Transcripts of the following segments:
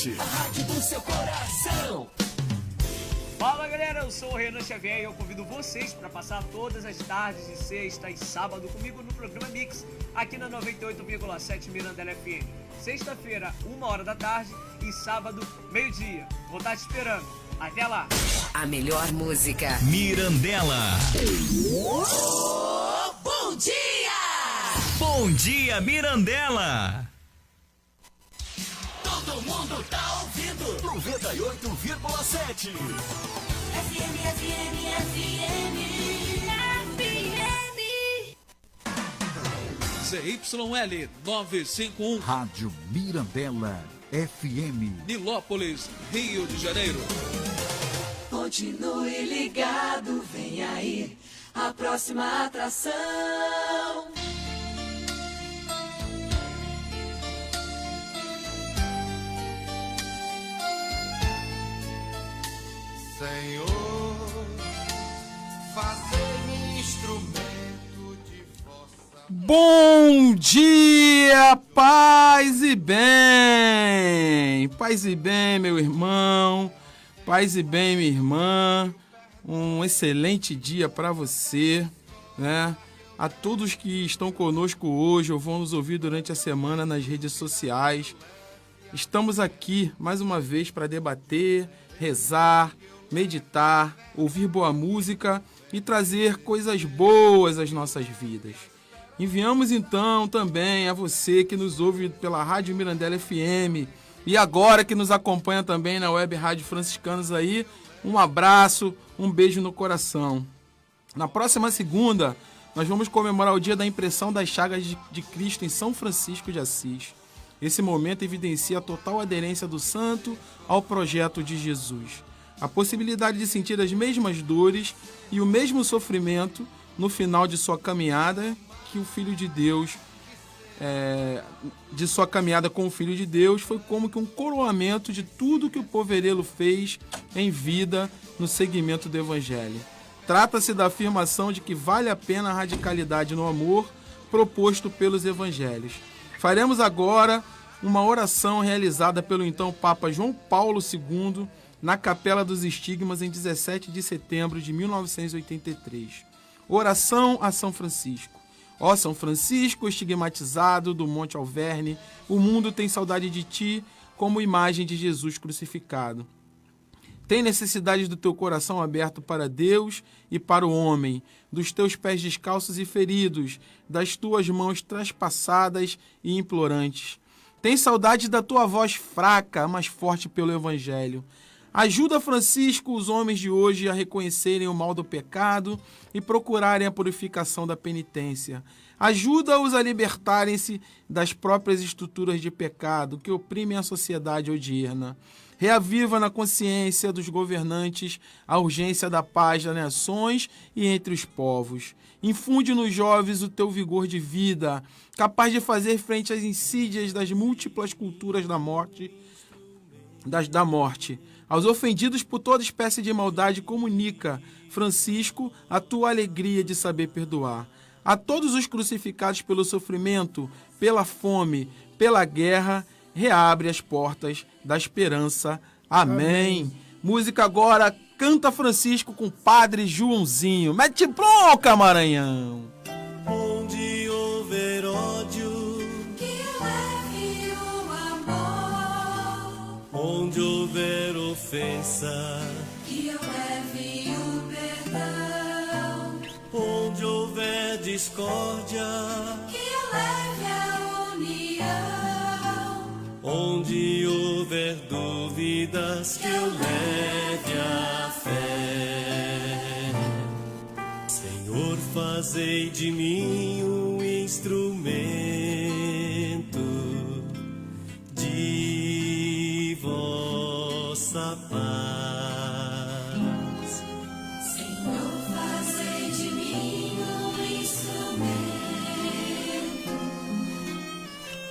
A rádio do seu coração. Fala galera, eu sou o Renan Xavier e eu convido vocês para passar todas as tardes de sexta e sábado comigo no programa Mix, aqui na 98,7 Mirandela FM. Sexta-feira, 1h da tarde e sábado, meio-dia. Vou estar te esperando. Até lá! A melhor música. Mirandela. Oh, bom dia! Bom dia, Mirandela. Todo mundo tá ouvindo 98,7. FM. ZYL 951, Rádio Mirandela FM. Nilópolis, Rio de Janeiro. Continue ligado, vem aí a próxima atração. Senhor, fazei-me instrumento de vossa... Bom dia, paz e bem! Paz e bem, meu irmão, paz e bem, minha irmã. Um excelente dia para você, né? A todos que estão conosco hoje ou vão nos ouvir durante a semana nas redes sociais. Estamos aqui mais uma vez para debater, rezar, meditar, ouvir boa música e trazer coisas boas às nossas vidas. Enviamos então também a você que nos ouve pela Rádio Mirandela FM e agora que nos acompanha também na Web Rádio Franciscanos aí, um abraço, um beijo no coração. Na próxima segunda, nós vamos comemorar o dia da impressão das chagas de Cristo em São Francisco de Assis. Esse momento evidencia a total aderência do santo ao projeto de Jesus. A possibilidade de sentir as mesmas dores e o mesmo sofrimento no final de sua caminhada que o Filho de Deus, de sua caminhada com o Filho de Deus, foi como que um coroamento de tudo que o poverelo fez em vida no segmento do Evangelho. Trata-se da afirmação de que vale a pena a radicalidade no amor proposto pelos Evangelhos. Faremos agora uma oração realizada pelo então Papa João Paulo II na Capela dos Estigmas em 17 de setembro de 1983. Oração a São Francisco. Ó São Francisco, estigmatizado do Monte Alverne, o mundo tem saudade de ti como imagem de Jesus crucificado. Tem necessidade do teu coração aberto para Deus e para o homem, dos teus pés descalços e feridos, das tuas mãos traspassadas e implorantes. Tem saudade da tua voz fraca, mas forte pelo Evangelho. Ajuda, Francisco, os homens de hoje a reconhecerem o mal do pecado e procurarem a purificação da penitência. Ajuda-os a libertarem-se das próprias estruturas de pecado que oprimem a sociedade odierna. Reaviva na consciência dos governantes a urgência da paz das nações e entre os povos. Infunde nos jovens o teu vigor de vida, capaz de fazer frente às insídias das múltiplas culturas da morte. Aos ofendidos por toda espécie de maldade, comunica, Francisco, a tua alegria de saber perdoar. A todos os crucificados pelo sofrimento, pela fome, pela guerra, reabre as portas da esperança. Amém. Música agora, Canta Francisco com Padre Joãozinho. Mete bronca, Maranhão. Onde houver ódio, onde houver ofensa, Que eu leve o perdão. onde houver discórdia, Que eu leve a união. onde houver dúvidas, que eu leve a fé. Senhor, fazei de mim um instrumento de vossa paz. Senhor, fazei de mim um instrumento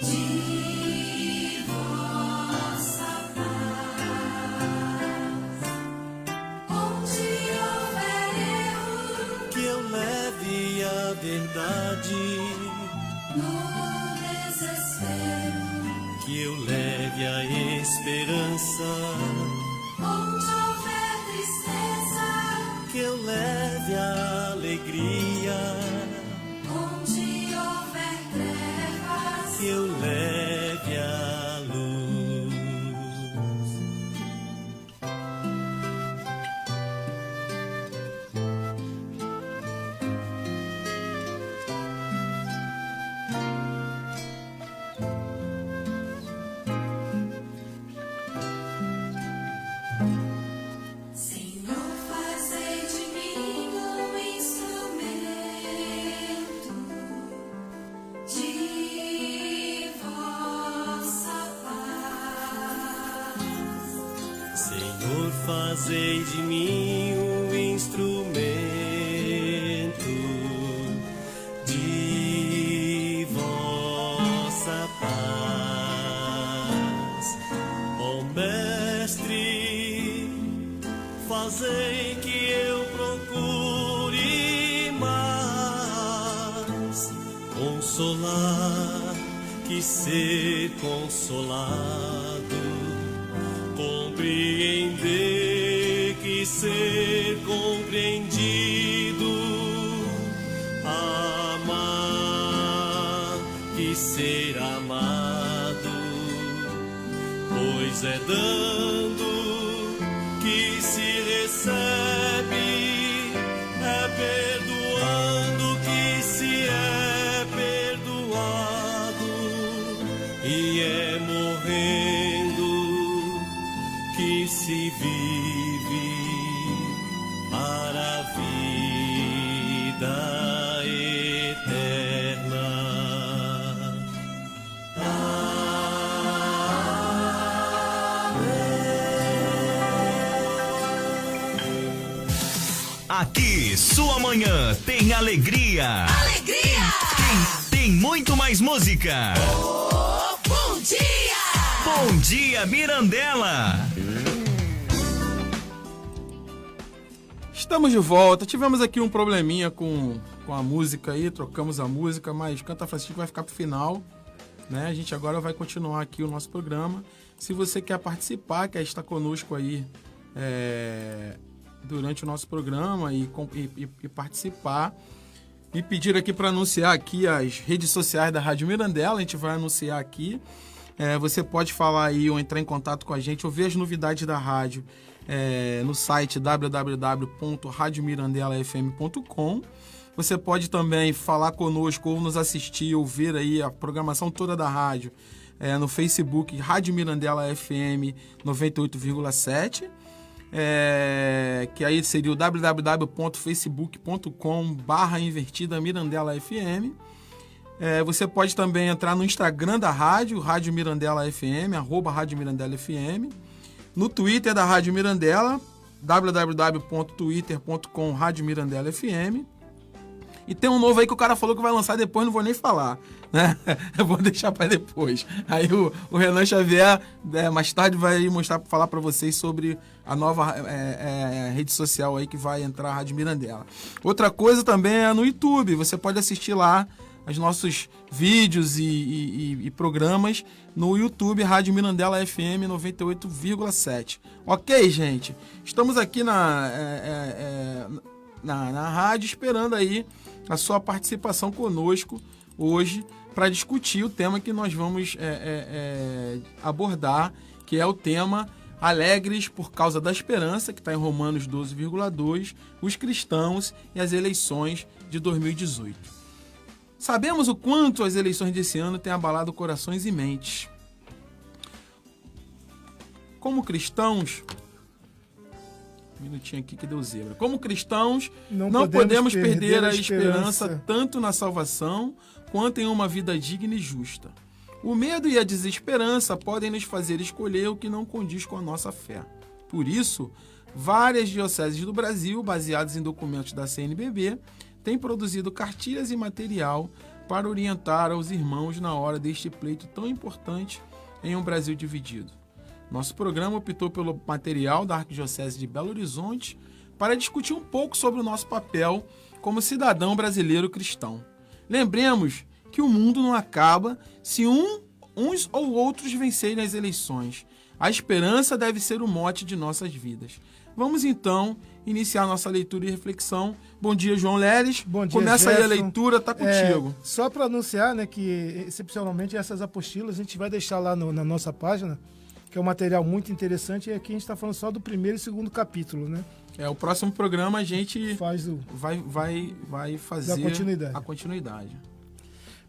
de vossa paz. Onde houver erro, Que eu leve a verdade, no desespero, que eu leve a esperança, Onde houver tristeza, que eu leve a alegria. onde houver trevas, Que eu leve a luz. Senhor, fazei de mim um instrumento de vossa paz. Senhor, fazei de mim um instrumento de vossa paz. Ó Mestre, fazei que eu procure mais consolar que ser consolado, compreender que ser compreendido, amar que ser amado, pois é dando que se recebe, é perdoando que se é perdoado, e é morrendo que se vive para a vida eterna. Aqui, sua manhã tem alegria. Alegria! Tem muito mais música. Bom dia! Bom dia, Mirandela. Estamos de volta. Tivemos aqui um probleminha com a música aí, trocamos a música, mas Canta Francisco vai ficar pro final, né? A gente agora vai continuar aqui o nosso programa. Se você quer participar, quer estar conosco aí durante o nosso programa e participar, e pedir aqui para anunciar aqui as redes sociais da Rádio Mirandela, a gente vai anunciar aqui. Você pode falar aí ou entrar em contato com a gente ou ver as novidades da rádio no site www.radiomirandelafm.com. Você pode também falar conosco ou nos assistir ou ver aí a programação toda da rádio no Facebook Rádio Mirandela FM 98,7. Que aí seria o www.facebook.com/invertida Mirandela FM. Você pode também entrar no Instagram da rádio, Rádio Mirandela FM, @Rádio Mirandela FM. No Twitter da Rádio Mirandela, www.twitter.com/Rádio Mirandela FM. E tem um novo aí que o cara falou que vai lançar depois, não vou nem falar, né? Eu vou deixar para depois. Aí o Renan Xavier, mais tarde, vai falar para vocês sobre a nova rede social aí que vai entrar, a Rádio Mirandela. Outra coisa também é no YouTube. Você pode assistir lá os nossos vídeos e programas no YouTube, Rádio Mirandela FM 98,7. Ok, gente? Estamos aqui na rádio esperando aí a sua participação conosco hoje para discutir o tema que nós vamos abordar, que é o tema Alegres por causa da esperança, que está em Romanos 12,2, os cristãos e as eleições de 2018. Sabemos o quanto as eleições desse ano têm abalado corações e mentes. Como cristãos... Um minutinho aqui que deu zebra. Como cristãos, não podemos perder a esperança tanto na salvação quanto em uma vida digna e justa. O medo e a desesperança podem nos fazer escolher o que não condiz com a nossa fé. Por isso, várias dioceses do Brasil, baseadas em documentos da CNBB, têm produzido cartilhas e material para orientar aos irmãos na hora deste pleito tão importante em um Brasil dividido. Nosso programa optou pelo material da Arquidiocese de Belo Horizonte para discutir um pouco sobre o nosso papel como cidadão brasileiro cristão. Lembremos que o mundo não acaba se uns ou outros vencerem as eleições. A esperança deve ser o mote de nossas vidas. Vamos então iniciar nossa leitura e reflexão. Bom dia, João Leles. Bom dia, Começa Jefferson. aí a leitura, tá contigo. Só para anunciar, né, que excepcionalmente essas apostilas a gente vai deixar lá na nossa página, que é um material muito interessante, e aqui a gente está falando só do primeiro e segundo capítulo, né? O próximo programa a gente Faz vai fazer a continuidade.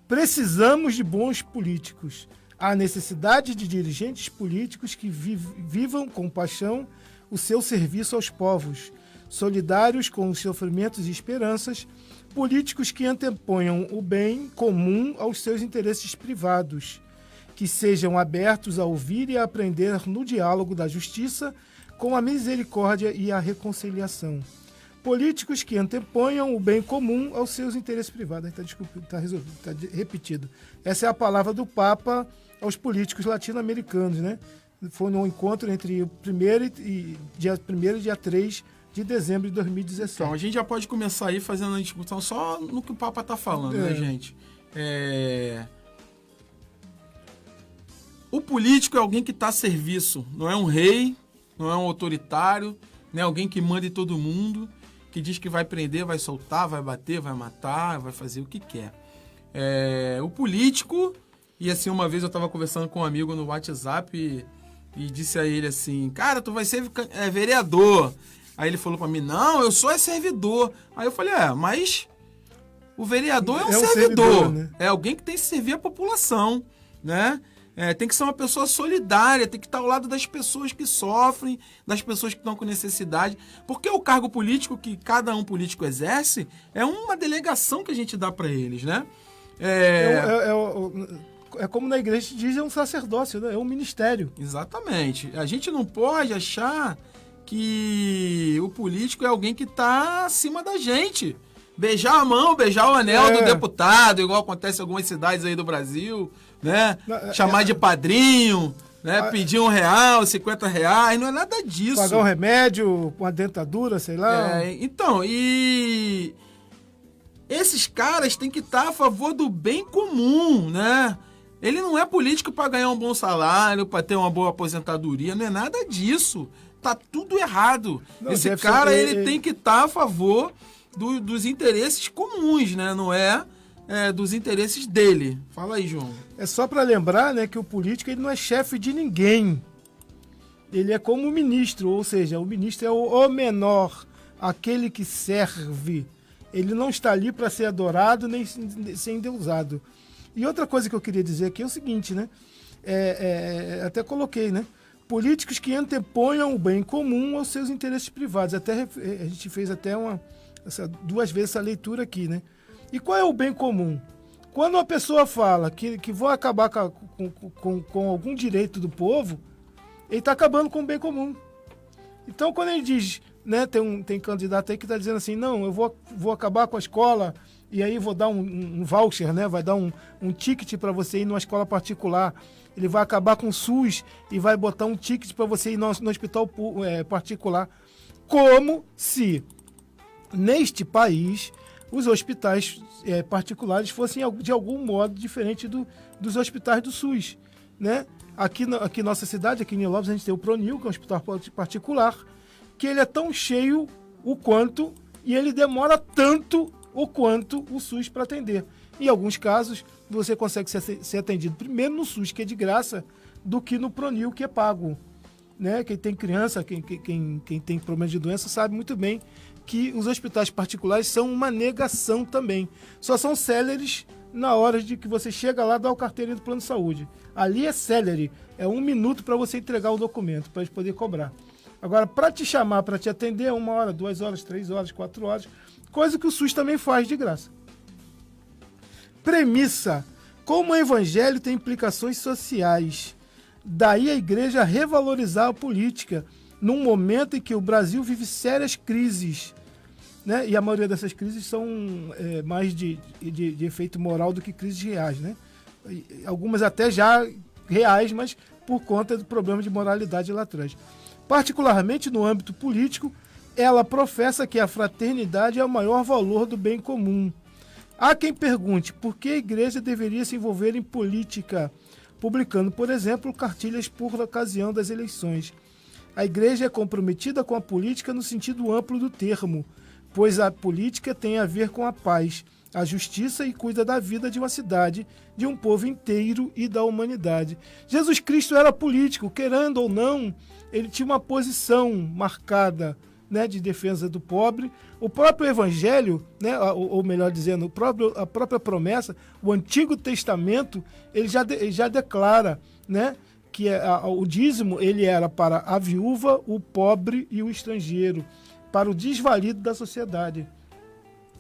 Precisamos de bons políticos. Há necessidade de dirigentes políticos que vivam com paixão o seu serviço aos povos, solidários com os sofrimentos e esperanças, políticos que anteponham o bem comum aos seus interesses privados, que sejam abertos a ouvir e a aprender no diálogo da justiça com a misericórdia e a reconciliação. Políticos que anteponham o bem comum aos seus interesses privados. Está repetido. Essa é a palavra do Papa aos políticos latino-americanos, né? Foi no encontro entre o dia 1º e dia 3 de dezembro de 2017. Então, a gente já pode começar aí fazendo a discussão só no que o Papa está falando, né, gente? O político é alguém que está a serviço, não é um rei, não é um autoritário, não é alguém que manda em todo mundo, que diz que vai prender, vai soltar, vai bater, vai matar, vai fazer o que quer. O político, e assim, uma vez eu estava conversando com um amigo no WhatsApp e disse a ele assim, cara, tu vai ser vereador. Aí ele falou para mim, não, eu sou servidor. Aí eu falei, mas o vereador é um servidor, né? É alguém que tem que servir a população, né? Tem que ser uma pessoa solidária, tem que estar ao lado das pessoas que sofrem, das pessoas que estão com necessidade. Porque o cargo político que cada um político exerce é uma delegação que a gente dá para eles, né? É como na igreja diz, é um sacerdócio, né? É um ministério. Exatamente. A gente não pode achar que o político é alguém que está acima da gente. Beijar a mão, beijar o anel do deputado, igual acontece em algumas cidades aí do Brasil, né? Chamar de padrinho, né? Pedir R$1, R$50, não é nada disso. Pagar um remédio, uma dentadura, sei lá. Então, e esses caras têm que estar a favor do bem comum, né? Ele não é político para ganhar um bom salário, para ter uma boa aposentadoria, não é nada disso. Tá tudo errado. Esse cara, ele tem que estar a favor dos interesses comuns, né? Não é dos interesses dele. Fala aí, João. É só para lembrar, né, que o político ele não é chefe de ninguém. Ele é como o ministro, ou seja, o ministro é o menor, aquele que serve. Ele não está ali para ser adorado nem ser endeusado. E outra coisa que eu queria dizer aqui é o seguinte, né? Até coloquei, né? Políticos que anteponham o bem comum aos seus interesses privados. Até a gente fez até duas vezes essa leitura aqui, né? E qual é o bem comum? Quando uma pessoa fala que vão acabar com algum direito do povo, ele está acabando com o bem comum. Então, quando ele diz, né, tem candidato aí que está dizendo assim, não, eu vou acabar com a escola e aí vou dar um voucher, né? Vai dar um ticket para você ir numa escola particular. Ele vai acabar com o SUS e vai botar um ticket para você ir no hospital particular. Como se neste país os hospitais particulares fossem de algum modo diferente dos hospitais do SUS, né? Aqui em nossa cidade, aqui em Nilópolis, a gente tem o Pronil, que é um hospital particular, que ele é tão cheio o quanto e ele demora tanto o quanto o SUS para atender. Em alguns casos, você consegue ser atendido primeiro no SUS, que é de graça, do que no Pronil, que é pago. Né? Quem tem criança, quem tem problema de doença, sabe muito bem que os hospitais particulares são uma negação também. Só são céleres na hora de que você chega lá, dá o carteirinho do plano de saúde. Ali é célere, é 1 minuto para você entregar o documento, para eles poderem cobrar. Agora, para te chamar, para te atender, é 1 hora, 2 horas, 3 horas, 4 horas, coisa que o SUS também faz de graça. Premissa: como o evangelho tem implicações sociais, daí a igreja revalorizar a política num momento em que o Brasil vive sérias crises, né? E a maioria dessas crises são mais de efeito moral do que crises reais, né? Algumas até já reais, mas por conta do problema de moralidade lá atrás. Particularmente no âmbito político, ela professa que a fraternidade é o maior valor do bem comum. Há quem pergunte por que a igreja deveria se envolver em política. publicando, por exemplo, cartilhas por ocasião das eleições. A igreja é comprometida com a política no sentido amplo do termo, pois a política tem a ver com a paz, a justiça e cuida da vida de uma cidade, de um povo inteiro e da humanidade. Jesus Cristo era político, querendo ou não, ele tinha uma posição marcada, né, de defesa do pobre. O próprio Evangelho, né, ou melhor dizendo, a própria promessa, o Antigo Testamento, ele já declara, né, que o dízimo ele era para a viúva, o pobre e o estrangeiro, para o desvalido da sociedade.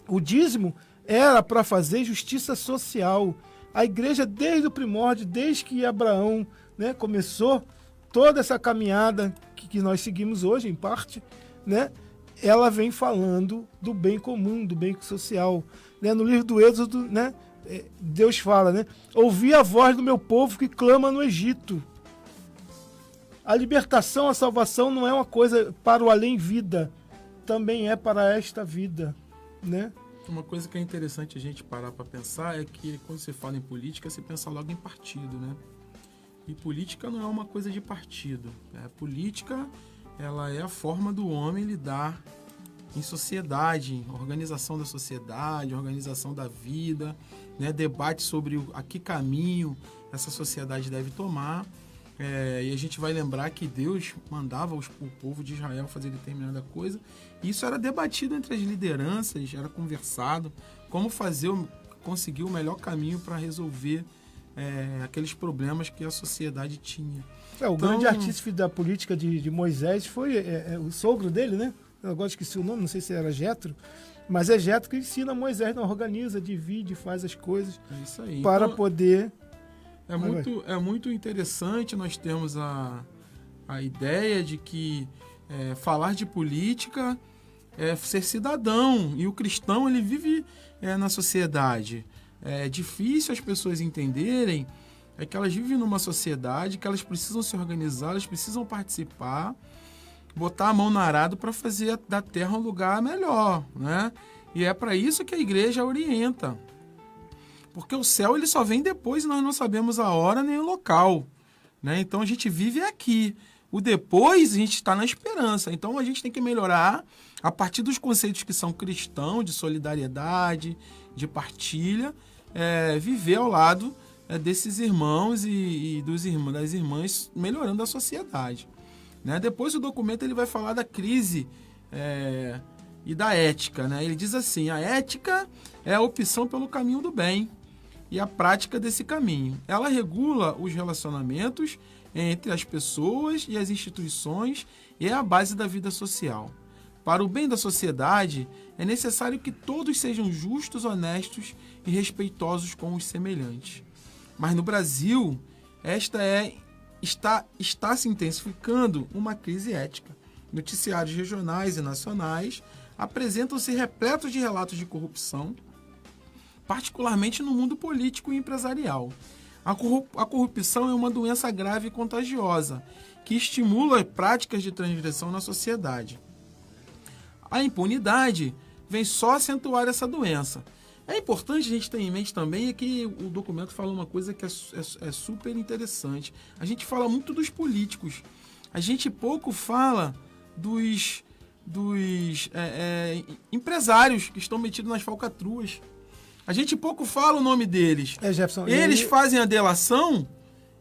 O dízimo era para fazer justiça social. A igreja, desde o primórdio, desde que Abraão, né, começou toda essa caminhada que nós seguimos hoje, em parte, né, ela vem falando do bem comum, do bem social. Né? No livro do Êxodo, né, Deus fala, né, ouvi a voz do meu povo que clama no Egito. A libertação, a salvação não é uma coisa para o além-vida, também é para esta vida, né? Uma coisa que é interessante a gente parar para pensar é que quando você fala em política, você pensa logo em partido, né? E política não é uma coisa de partido. Política, ela é a forma do homem lidar em sociedade, organização da sociedade, organização da vida, né? Debate sobre a que caminho essa sociedade deve tomar. E a gente vai lembrar que Deus mandava o povo de Israel fazer determinada coisa. E isso era debatido entre as lideranças, era conversado como conseguir o melhor caminho para resolver aqueles problemas que a sociedade tinha. O grande artífice da política de Moisés foi o sogro dele, né? Eu agora esqueci o nome, não sei se era Jetro, mas é Jetro que ensina Moisés, não organiza, divide, faz as coisas isso aí. Para então, poder... É muito interessante nós termos a ideia de que falar de política é ser cidadão, e o cristão ele vive na sociedade. É difícil as pessoas entenderem que elas vivem numa sociedade, que elas precisam se organizar, elas precisam participar, botar a mão no arado para fazer da terra um lugar melhor, né? E é para isso que a igreja orienta. Porque o céu ele só vem depois e nós não sabemos a hora nem o local, né? Então a gente vive aqui. O depois a gente está na esperança. Então a gente tem que melhorar a partir dos conceitos que são cristãos, de solidariedade, de partilha, viver ao lado desses irmãos e das irmãs, melhorando a sociedade, né? Depois o documento ele vai falar da crise e da ética, né? Ele diz assim: a ética é a opção pelo caminho do bem e a prática desse caminho. Ela regula os relacionamentos entre as pessoas e as instituições e é a base da vida social. Para o bem da sociedade, é necessário que todos sejam justos, honestos e respeitosos com os semelhantes. Mas no Brasil, está se intensificando uma crise ética. Noticiários regionais e nacionais apresentam-se repletos de relatos de corrupção, particularmente no mundo político e empresarial. A corrupção é uma doença grave e contagiosa, que estimula práticas de transgressão na sociedade. A impunidade vem só acentuar essa doença. É importante a gente ter em mente também que o documento fala uma coisa que é super interessante. A gente fala muito dos políticos. A gente pouco fala dos empresários que estão metidos nas falcatruas. A gente pouco fala o nome deles. Jefferson, eles fazem a delação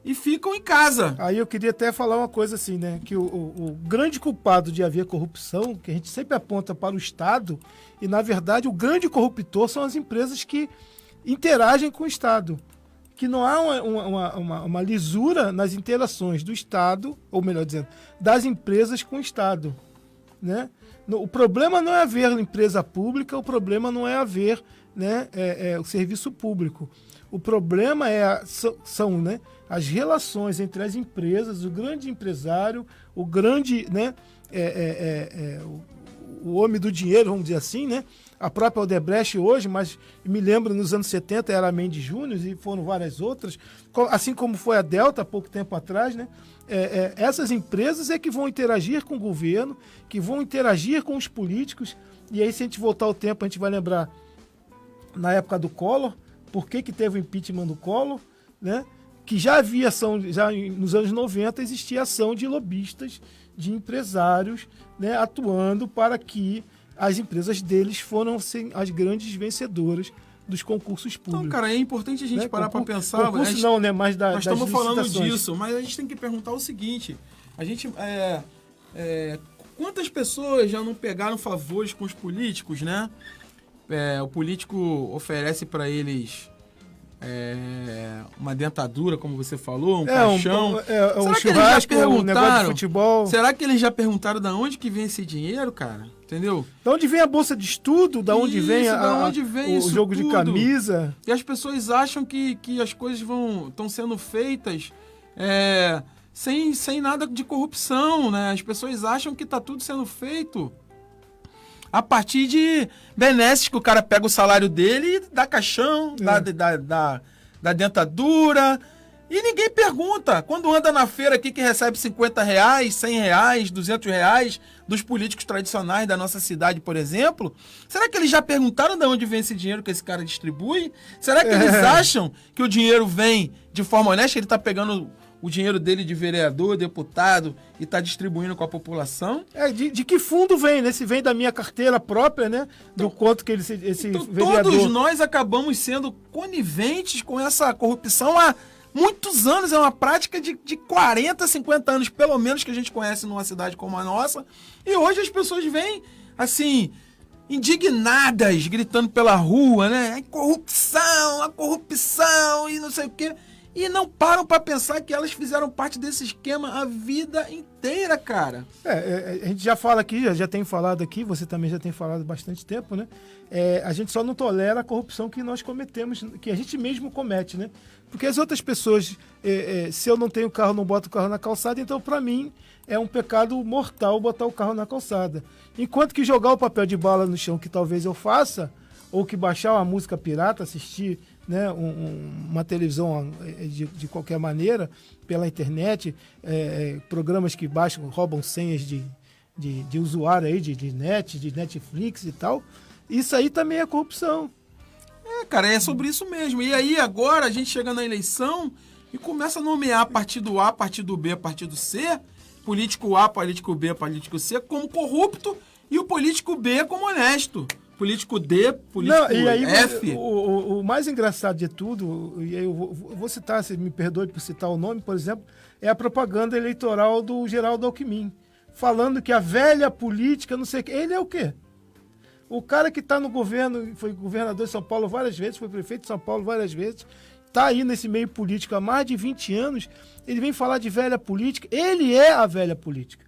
e ficam em casa. Aí eu queria até falar uma coisa assim, né? Que o grande culpado de haver corrupção, que a gente sempre aponta para o Estado, e na verdade o grande corruptor são as empresas que interagem com o Estado. Que não há uma lisura nas interações do Estado, ou melhor dizendo, das empresas com o Estado, né? O problema não é haver empresa pública, o problema não é haver, né, o serviço público. O problema são, né, as relações entre as empresas, o grande empresário, o grande, né, o homem do dinheiro, vamos dizer assim, né? A própria Odebrecht hoje, mas me lembro nos anos 70 era a Mendes Júnior e foram várias outras, assim como foi a Delta há pouco tempo atrás, né? Essas empresas é que vão interagir com o governo, que vão interagir com os políticos, e aí se a gente voltar ao tempo, a gente vai lembrar na época do Collor, por que teve o impeachment do Collor, né? que já havia ação, nos anos 90 existia ação de lobistas, de empresários, né, atuando para que as empresas deles foram as grandes vencedoras dos concursos públicos. Então, cara, é importante a gente parar para pensar. Concurso não, né? Mas nós estamos falando disso, mas a gente tem que perguntar o seguinte: a gente, quantas pessoas já não pegaram favores com os políticos, né? O político oferece para eles uma dentadura, como você falou, um caixão. Um churrasco, um negócio de futebol. Será que eles já perguntaram de onde que vem esse dinheiro, cara? Entendeu? Da onde vem a bolsa de estudo? Da onde vem o jogo de camisa? E as pessoas acham que as coisas estão sendo feitas sem nada de corrupção, né? As pessoas acham que tá tudo sendo feito a partir de benesses, que o cara pega o salário dele e dá caixão, dá dentadura. E ninguém pergunta. Quando anda na feira aqui que recebe R$50, R$100, R$200 dos políticos tradicionais da nossa cidade, por exemplo, será que eles já perguntaram de onde vem esse dinheiro que esse cara distribui? Será que eles acham que o dinheiro vem de forma honesta? Ele está pegando o dinheiro dele de vereador, deputado e está distribuindo com a população? De que fundo vem, né? Se vem da minha carteira própria, né? Do quanto que esse vereador... Todos nós acabamos sendo coniventes com essa corrupção há muitos anos. É uma prática de 40, 50 anos, pelo menos, que a gente conhece numa cidade como a nossa. E hoje as pessoas vêm, assim, indignadas, gritando pela rua, né? A corrupção e não sei o quê. E não param para pensar que elas fizeram parte desse esquema a vida inteira, cara. A gente já fala aqui, já tem falado aqui, você também já tem falado há bastante tempo, né? A gente só não tolera a corrupção que nós cometemos, que a gente mesmo comete, né? Porque as outras pessoas, se eu não tenho carro, não boto o carro na calçada, então para mim é um pecado mortal botar o carro na calçada. Enquanto que jogar o papel de bala no chão, que talvez eu faça, ou que baixar uma música pirata, assistir, né, uma televisão de qualquer maneira, pela internet, programas que baixam, roubam senhas de usuário aí, de Netflix e tal, isso aí também é corrupção. Cara, é sobre isso mesmo. E aí agora a gente chega na eleição e começa a nomear partido A, partido B, partido C, político A, político B, político C como corrupto e o político B como honesto. Político D, político não, e aí, F. O mais engraçado de tudo, e aí eu vou citar, se me perdoe por citar o nome, por exemplo, é a propaganda eleitoral do Geraldo Alckmin, falando que a velha política, não sei o quê. Ele é o quê? O cara que está no governo, foi governador de São Paulo várias vezes, foi prefeito de São Paulo várias vezes, está aí nesse meio político há mais de 20 anos, ele vem falar de velha política, ele é a velha política.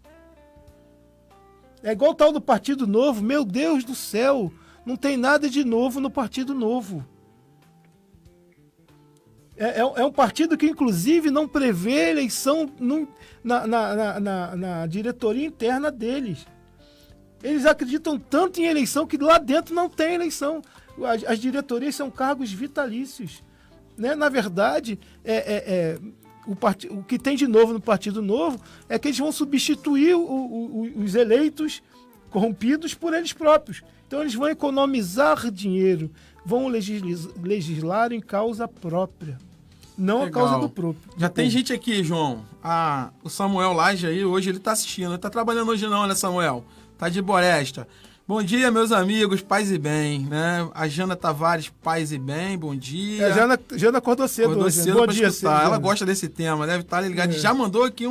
É igual o tal do Partido Novo, meu Deus do céu, não tem nada de novo no Partido Novo. É um partido que, inclusive, não prevê eleição na diretoria interna deles. Eles acreditam tanto em eleição que lá dentro não tem eleição. As diretorias são cargos vitalícios. Né? Na verdade, o que tem de novo no Partido Novo é que eles vão substituir os eleitos corrompidos por eles próprios. Então eles vão economizar dinheiro, vão legislar em causa própria, não a causa do próprio. Já tem gente aqui, João. O Samuel Laje aí, hoje ele tá assistindo. Ele tá trabalhando hoje não, né, Samuel? Tá de Boresta. Bom dia, meus amigos, paz e bem, né? A Jana Tavares, paz e bem, bom dia. A Jana acordou cedo hoje. Bom dia, cedo. Ela gosta desse tema, deve estar ligada. Já mandou aqui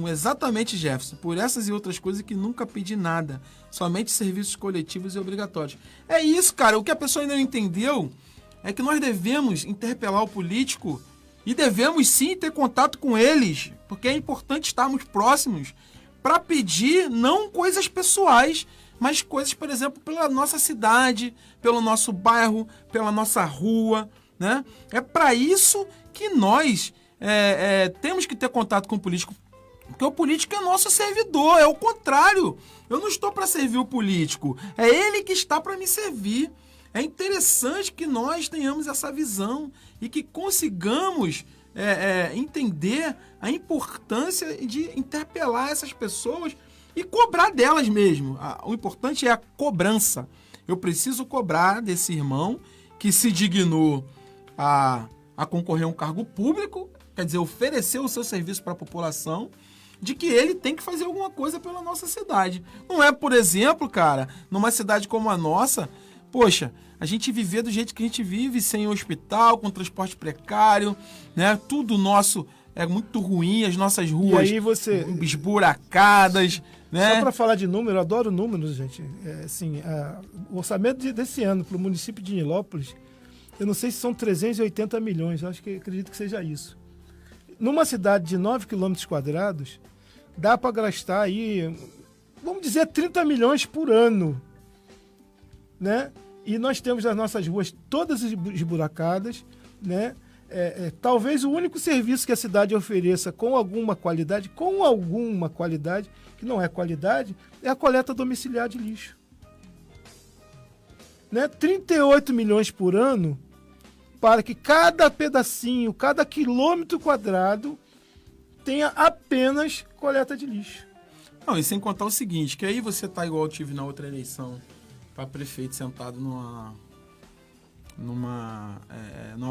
exatamente, Jefferson, por essas e outras coisas que nunca pedi nada, somente serviços coletivos e obrigatórios. É isso, cara, o que a pessoa ainda não entendeu é que nós devemos interpelar o político e devemos sim ter contato com eles, porque é importante estarmos próximos para pedir não coisas pessoais, mas coisas, por exemplo, pela nossa cidade, pelo nosso bairro, pela nossa rua, né? É para isso que nós temos que ter contato com o político. Porque o político é nosso servidor, é o contrário. Eu não estou para servir o político, é ele que está para me servir. É interessante que nós tenhamos essa visão e que consigamos entender a importância de interpelar essas pessoas e cobrar delas mesmo. O importante é a cobrança. Eu preciso cobrar desse irmão que se dignou a a concorrer a um cargo público, quer dizer, oferecer o seu serviço para a população, de que ele tem que fazer alguma coisa pela nossa cidade. Não é, por exemplo, cara, numa cidade como a nossa, poxa, a gente viver do jeito que a gente vive, sem hospital, com transporte precário, né? Tudo nosso é muito ruim, as nossas ruas E aí você... esburacadas, né? Só para falar de número, eu adoro números, gente. O orçamento desse ano para o município de Nilópolis, eu não sei se são 380 milhões, eu acredito que seja isso. Numa cidade de 9 km², dá para gastar aí, vamos dizer, 30 milhões por ano, né? E nós temos as nossas ruas todas esburacadas, né? Talvez o único serviço que a cidade ofereça com alguma qualidade, que não é qualidade, é a coleta domiciliar de lixo. Né? 38 milhões por ano para que cada pedacinho, cada quilômetro quadrado tenha apenas coleta de lixo. Não, e sem contar o seguinte, que aí você tá igual eu tive na outra eleição para prefeito sentado numa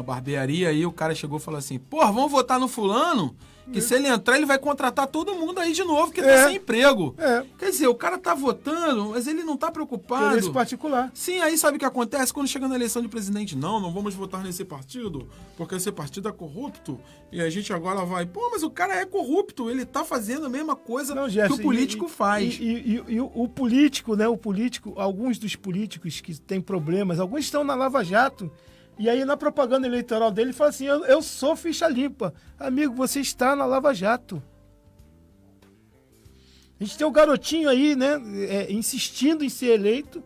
barbearia, aí o cara chegou e falou assim, porra, vamos votar no fulano, que se ele entrar ele vai contratar todo mundo aí de novo, que tá sem emprego. Quer dizer, o cara tá votando, mas ele não tá preocupado. Por esse particular. Sim, aí sabe o que acontece? Quando chega na eleição de presidente, não vamos votar nesse partido, porque esse partido é corrupto, e a gente agora vai... Pô, mas o cara é corrupto, ele tá fazendo a mesma coisa que o político faz. E o político, né? Alguns dos políticos que têm problemas, alguns estão na Lava Jato, e aí na propaganda eleitoral dele fala assim, eu sou ficha limpa. Amigo, você está na Lava Jato. A gente tem um garotinho aí, né, insistindo em ser eleito,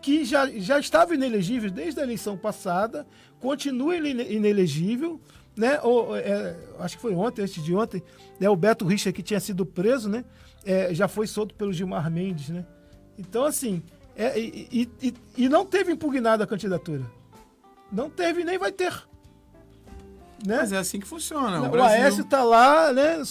que já estava inelegível desde a eleição passada, continua inelegível, né? Acho que foi ontem, antes de ontem, né, o Beto Richa, que tinha sido preso, né, já foi solto pelo Gilmar Mendes, né? Então, assim, e não teve impugnada a candidatura. Não teve nem vai ter. Né? Mas é assim que funciona. O Aécio tá lá, né?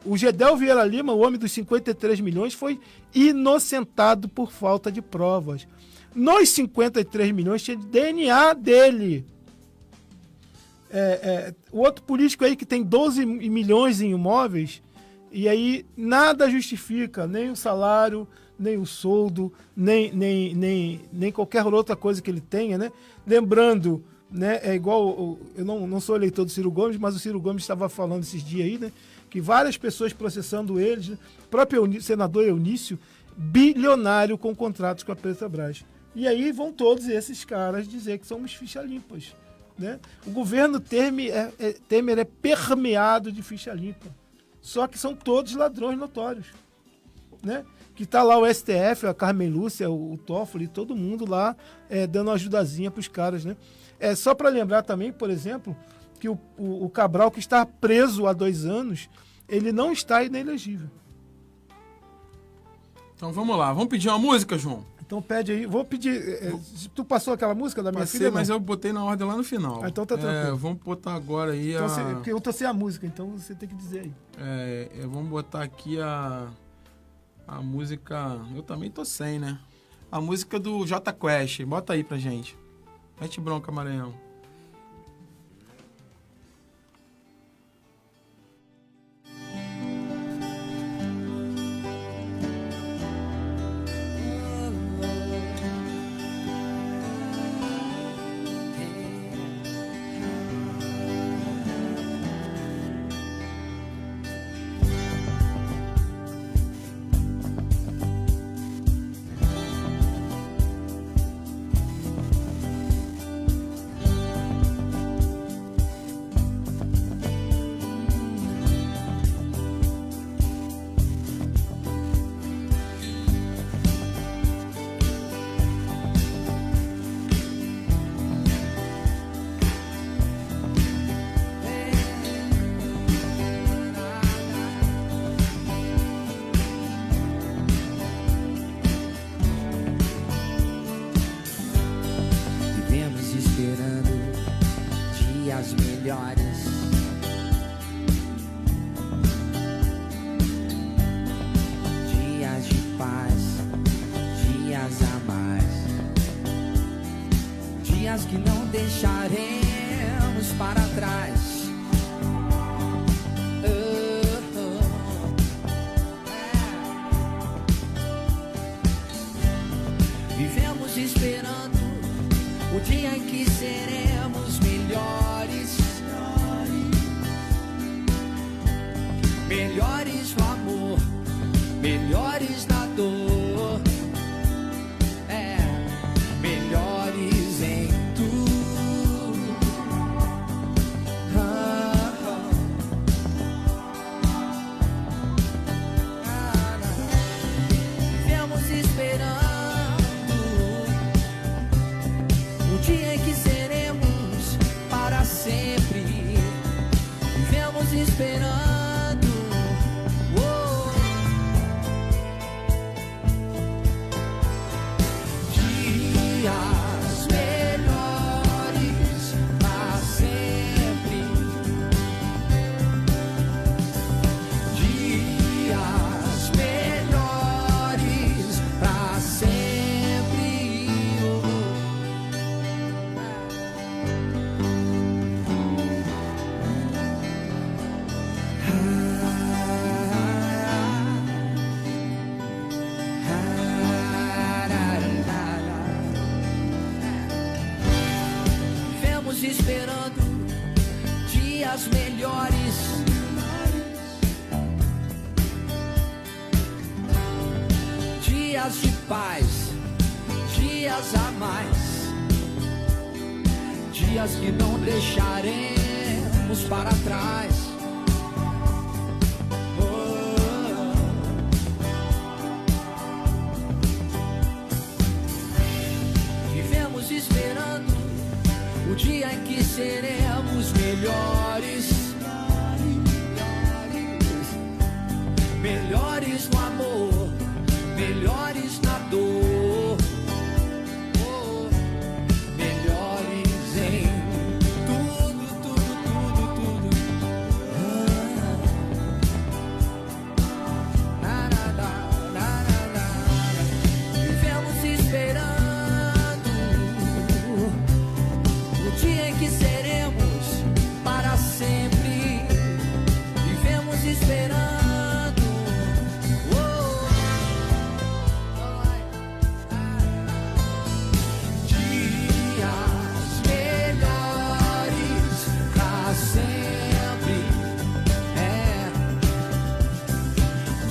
O Gedel Vieira Lima, o homem dos 53 milhões, foi inocentado por falta de provas. Nos 53 milhões tinha DNA dele. O outro político aí que tem 12 milhões em imóveis, e aí nada justifica, nem o salário, nem o soldo, nem qualquer outra coisa que ele tenha, né? Lembrando, né, é igual, eu não sou eleitor do Ciro Gomes, mas o Ciro Gomes estava falando esses dias aí, né, que várias pessoas processando eles, né, o próprio senador Eunício, bilionário com contratos com a Petrobras. E aí vão todos esses caras dizer que somos ficha limpas, né? O governo Temer é permeado de ficha limpa, só que são todos ladrões notórios, né? Que tá lá o STF, a Carmen Lúcia, o Toffoli, todo mundo lá dando uma ajudazinha pros caras, né? Só para lembrar também, por exemplo, que o Cabral, que está preso há 2 anos, ele não está inelegível. Então vamos lá, vamos pedir uma música, João? Então pede aí, vou pedir... Tu passou aquela música da minha filha? Mas eu botei na ordem lá no final. Então tá tranquilo. Vamos botar agora aí então, porque eu tô sem a música, então você tem que dizer aí. Vamos botar aqui a música... Eu também tô sem, né? A música do J Quest. Bota aí pra gente. Mete bronca, Maranhão. Que não deixaremos seremos melhores, melhores no amor, melhores na dor, melhores em tudo. Vivemos esperando o dia em que seremos para sempre. Vivemos esperando dias melhores para sempre, dias melhores para sempre. Vivemos esperando dias melhores, dias de paz, dias a mais, dias que não deixaremos para trás. Vivemos esperando o dia em que seremos melhores, melhores no amor, melhores na dor, melhores em tudo, tudo, tudo, tudo. Vivemos esperando o dia em que seremos para sempre. Vivemos esperando dias melhores para sempre,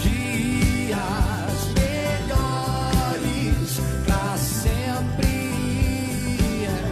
dias melhores para sempre, dias melhores para sempre, dias melhores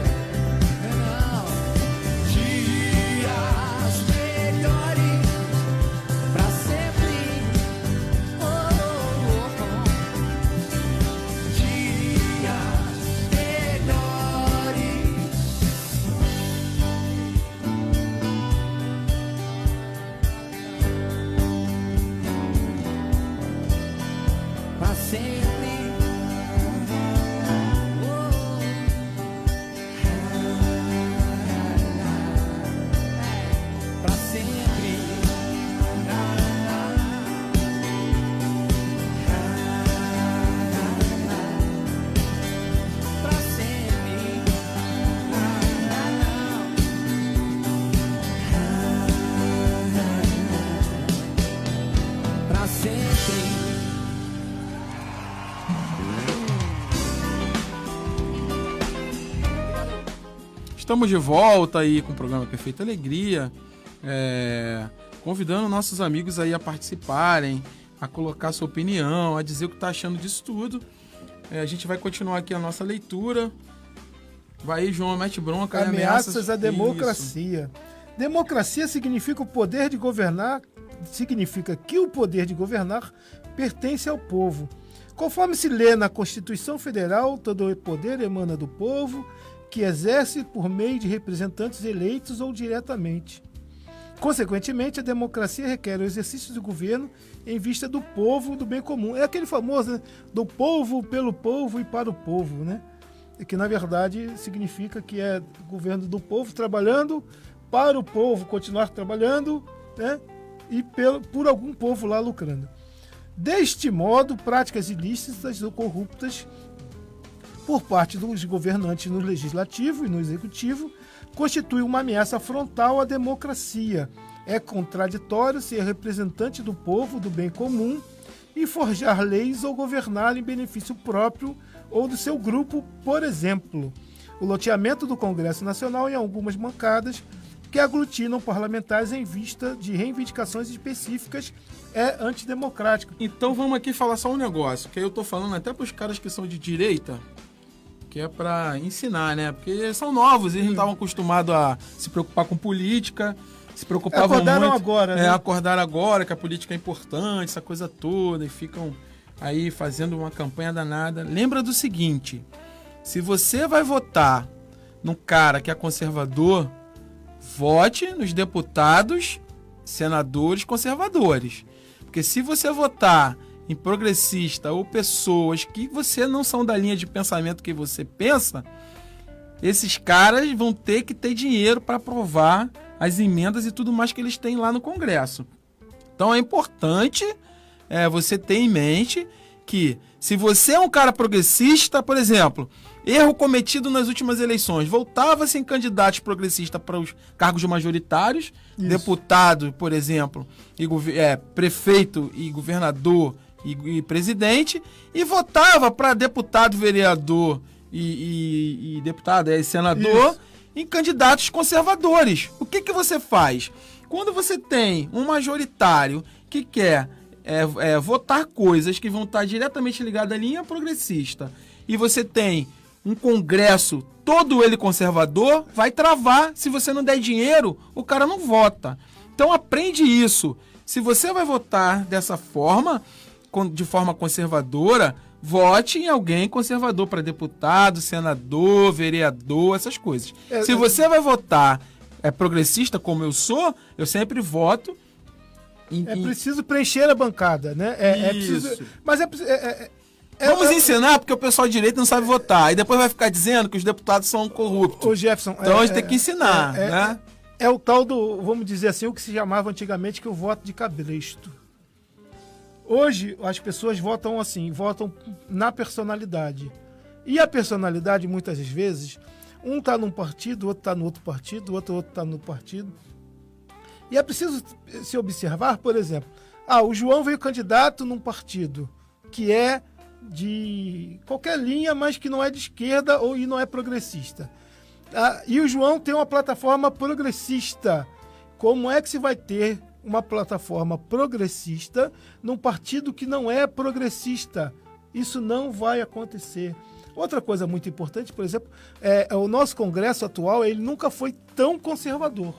para sempre. Para sempre. Para sempre. Para sempre. Estamos de volta aí com o programa Perfeita Alegria, convidando nossos amigos aí a participarem, a colocar sua opinião, a dizer o que está achando disso tudo. A gente vai continuar aqui a nossa leitura. Vai aí, João, mete bronca. Ameaças à democracia. Democracia significa o poder de governar, significa que o poder de governar pertence ao povo. Conforme se lê na Constituição Federal, todo o poder emana do povo, que exerce por meio de representantes eleitos ou diretamente. Consequentemente, a democracia requer o exercício do governo em vista do povo, do bem comum. É aquele famoso, né? Do povo, pelo povo e para o povo, né? Que na verdade significa que é o governo do povo trabalhando para o povo, continuar trabalhando, né? E por algum povo lá lucrando. Deste modo, práticas ilícitas ou corruptas por parte dos governantes no legislativo e no executivo constitui uma ameaça frontal à democracia. É contraditório ser representante do povo, do bem comum, e forjar leis ou governar em benefício próprio ou do seu grupo, por exemplo. o loteamento do Congresso Nacional em algumas bancadas que aglutinam parlamentares em vista de reivindicações específicas é antidemocrático. Então vamos aqui falar só um negócio, que aí eu tô falando até pros caras que são de direita, que é pra ensinar, né? Porque eles são novos, eles não estavam acostumados a se preocupar com política, se preocupavam Acordaram muito... agora, né? Acordaram agora, que a política é importante, essa coisa toda, e ficam aí fazendo uma campanha danada. Lembra do seguinte, se você vai votar num cara que é conservador, vote nos deputados, senadores conservadores. Porque se você votar em progressista ou pessoas que você não são da linha de pensamento que você pensa, esses caras vão ter que ter dinheiro para aprovar as emendas e tudo mais que eles têm lá no Congresso. Então é importante você ter em mente que se você é um cara progressista, por exemplo, erro cometido nas últimas eleições, voltava-se em candidatos progressistas para os cargos majoritários, deputado, por exemplo, e prefeito e governador e presidente, e votava para deputado, vereador e deputado e senador em candidatos conservadores. O que você faz? Quando você tem um majoritário que quer votar coisas que vão estar diretamente ligadas à linha progressista, e você tem um Congresso todo ele conservador, vai travar. Se você não der dinheiro, o cara não vota. Então aprende isso. Se você vai votar dessa forma, de forma conservadora, vote em alguém conservador para deputado, senador, vereador, essas coisas. Se você vai votar progressista, como eu sou, eu sempre voto preciso preencher a bancada, né? Isso. Mas vamos ensinar, porque o pessoal de direita não sabe votar. E depois vai ficar dizendo que os deputados são corruptos. Ô Jefferson, então a gente tem que ensinar, né? É o tal do, vamos dizer assim, o que se chamava antigamente que o voto de cabresto. Hoje as pessoas votam assim, votam na personalidade. E a personalidade, muitas vezes, um está num partido, o outro está no outro partido, o outro está no partido. E é preciso se observar, por exemplo, o João veio candidato num partido que é de qualquer linha, mas que não é de esquerda e não é progressista. E o João tem uma plataforma progressista. Como é que se vai ter uma plataforma progressista num partido que não é progressista? Isso não vai acontecer. Outra coisa muito importante, por exemplo, o nosso Congresso atual, ele nunca foi tão conservador,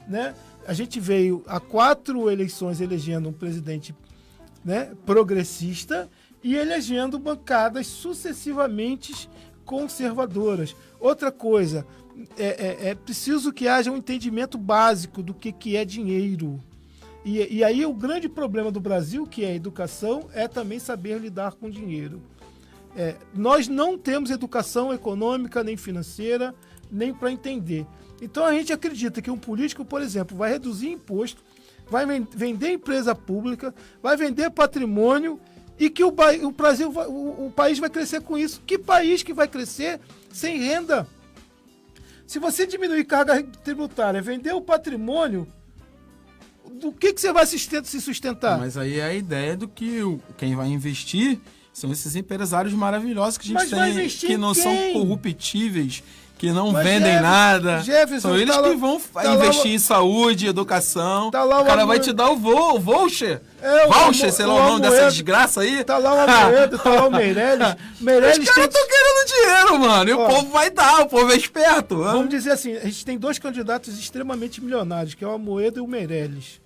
né? A gente veio a 4 eleições elegendo um presidente, né, progressista e elegendo bancadas sucessivamente conservadoras. Outra coisa, é preciso que haja um entendimento básico do que é dinheiro. E aí o grande problema do Brasil, que é a educação, é também saber lidar com dinheiro. Nós não temos educação econômica, nem financeira, nem para entender. Então a gente acredita que um político, por exemplo, vai reduzir imposto, vai vender empresa pública, vai vender patrimônio e que o Brasil, o país vai crescer com isso. Que país que vai crescer sem renda? Se você diminuir carga tributária, vender o patrimônio, do que você vai se sustentar? Mas aí é a ideia do que quem vai investir são esses empresários maravilhosos que a gente tem, que não são corruptíveis, que não vendem nada. Jefferson, são eles que vão investir em saúde, educação. O cara vai te dar o voucher. Voucher, sei lá o nome dessa desgraça aí. Tá lá o Amoedo, tá lá o Meirelles. Os caras estão querendo dinheiro, mano. E o povo vai dar, o povo é esperto. Vamos dizer assim, a gente tem 2 candidatos extremamente milionários, que é o Amoedo e o Meirelles.